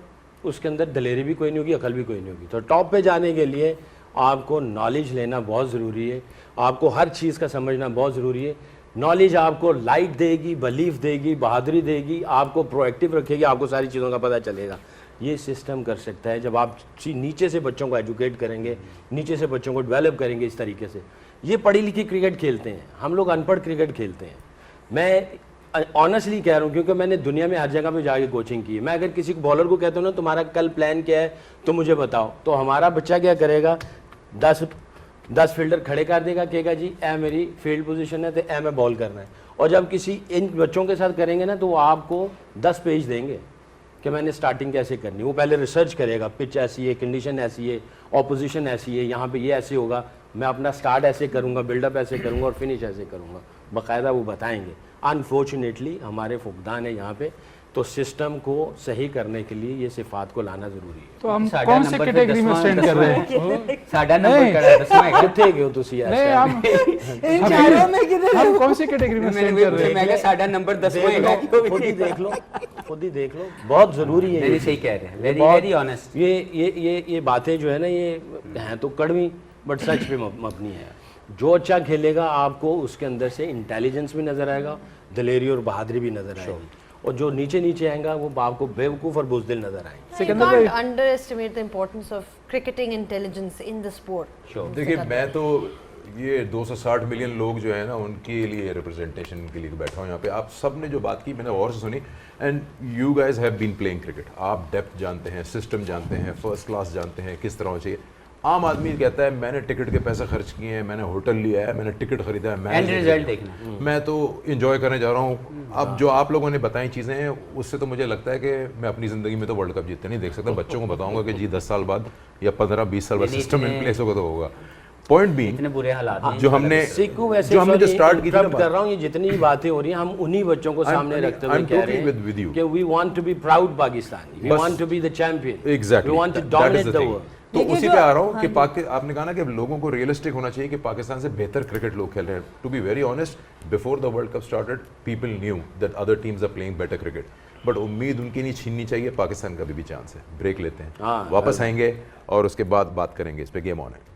D: उसके अंदर दलेरी भी कोई नहीं होगी, अकल भी कोई नहीं होगी। तो टॉप पे जाने के लिए आपको नॉलेज लेना बहुत ज़रूरी है, आपको हर चीज़ का समझना बहुत ज़रूरी है। नॉलेज आपको लाइट देगी, बिलीफ देगी, बहादुरी देगी, आपको प्रोएक्टिव रखेगी, आपको सारी चीज़ों का पता चलेगा। ये सिस्टम कर सकता है जब आप नीचे से बच्चों को एजुकेट करेंगे, नीचे से बच्चों को डेवलप करेंगे इस तरीके से। ये पढ़ी लिखी क्रिकेट खेलते हैं, हम लोग अनपढ़ क्रिकेट खेलते हैं। मैं ऑनेस्टली कह रहा हूँ क्योंकि मैंने दुनिया में हर जगह पे जाके कोचिंग की है। मैं अगर किसी बॉलर को कहता हूँ ना तुम्हारा कल प्लान क्या है तो मुझे बताओ, तो हमारा बच्चा क्या करेगा, 10 फील्डर खड़े कर देगा, कहेगा जी ए मेरी फील्ड पोजीशन है तो ए मैं बॉल करना है। और जब किसी इन बच्चों के साथ करेंगे ना तो वो आपको 10 पेज देंगे कि मैंने स्टार्टिंग कैसे करनी। वो पहले रिसर्च करेगा, पिच ऐसी है, कंडीशन ऐसी है, ऑपोजिशन ऐसी है, यहाँ पे ये ऐसे होगा, मैं अपना स्टार्ट ऐसे करूँगा, बिल्डअप ऐसे करूँगा और फिनिश ऐसे करूँगा, बाकायदा वो बताएंगे। अनफॉर्चुनेटली हमारे फुकदान है यहाँ पे, तो सिस्टम को सही करने के लिए ये सिफात को लाना ज़रूरी है।
F: तो हम कौन सी कैटेगरी में स्टैंड कर रहे हैं?
C: साडा नंबर कड़ा है 10वां है।
D: कितने गए हो तुसी यार?
F: नहीं, हम कौन सी कैटेगरी में स्टैंड कर रहे हैं?
C: मैं साडा नंबर 10वां है।
D: खुद ही देख लो, खुद ही देख लो, बहुत ज़रूरी है।
C: नहीं सही कह रहे हैं, वेरी ऑनेस्ट।
D: ये बातें जो है ना ये हैं तो कड़वी बट सच पे मबनी है। जो अच्छा खेलेगा आपको उसके अंदर से इंटेलिजेंस भी नज़र आएगा, दलेरी और बहादुरी भी नज़र आएगी, और जो नीचे नीचे आएगा वो आपको बेवकूफ़ और बुज़दिल नज़र आएंगे।
A: You can't underestimate the importance of cricketing intelligence in the sport.
B: देखिए मैं तो ये 260 मिलियन लोग जो है ना उनके लिए रिप्रेजेंटेशन के लिए बैठा हूँ यहाँ पे। आप सब ने जो बात की मैंने और से सुनी, and you guys have been playing cricket. आप डेप्थ जानते हैं, सिस्टम जानते हैं, फर्स्ट क्लास जानते हैं किस तरह होना चाहिए। आम आदमी कहता है मैंने टिकट के पैसे खर्च किए हैं, मैंने होटल लिया है, मैंने टिकट खरीदा है,
C: एंड रिजल्ट देखना,
B: मैं तो एंजॉय करने जा रहा हूँ। अब जो आप लोगों ने बताई चीज़ें हैं उससे तो मुझे लगता है कि मैं अपनी ज़िंदगी में तो वर्ल्ड कप जीतते नहीं देख सकता। बच्चों को बताऊंगा कि जी 10 साल बाद या 15-20 साल बाद सिस्टम इन प्लेस होगा तो होगा। पॉइंट भी
C: इतने बुरे हालात नहीं।
B: जो हमने
D: जो
B: स्टार्ट की थी
D: कर रहा हूँ, ये जितनी भी बातें हो रही हैं हम उन्हीं बच्चों को सामने रखते हुए कह रहे हैं कि we want to be proud Pakistani, we want to be the champion,
B: exactly
D: we want to dominate the world.
B: तो उसी पे आ रहा हूँ कि आपने कहा ना कि लोगों को रियलिस्टिक होना चाहिए कि पाकिस्तान से बेहतर क्रिकेट लोग खेल रहे हैं। To be very honest, before the world cup started people knew that other teams are playing better cricket, but उम्मीद उनकी नहीं छीननी चाहिए। पाकिस्तान का भी चांस है। ब्रेक लेते हैं, वापस आएंगे और उसके बाद बात करेंगे इस पे। गेम ऑन है।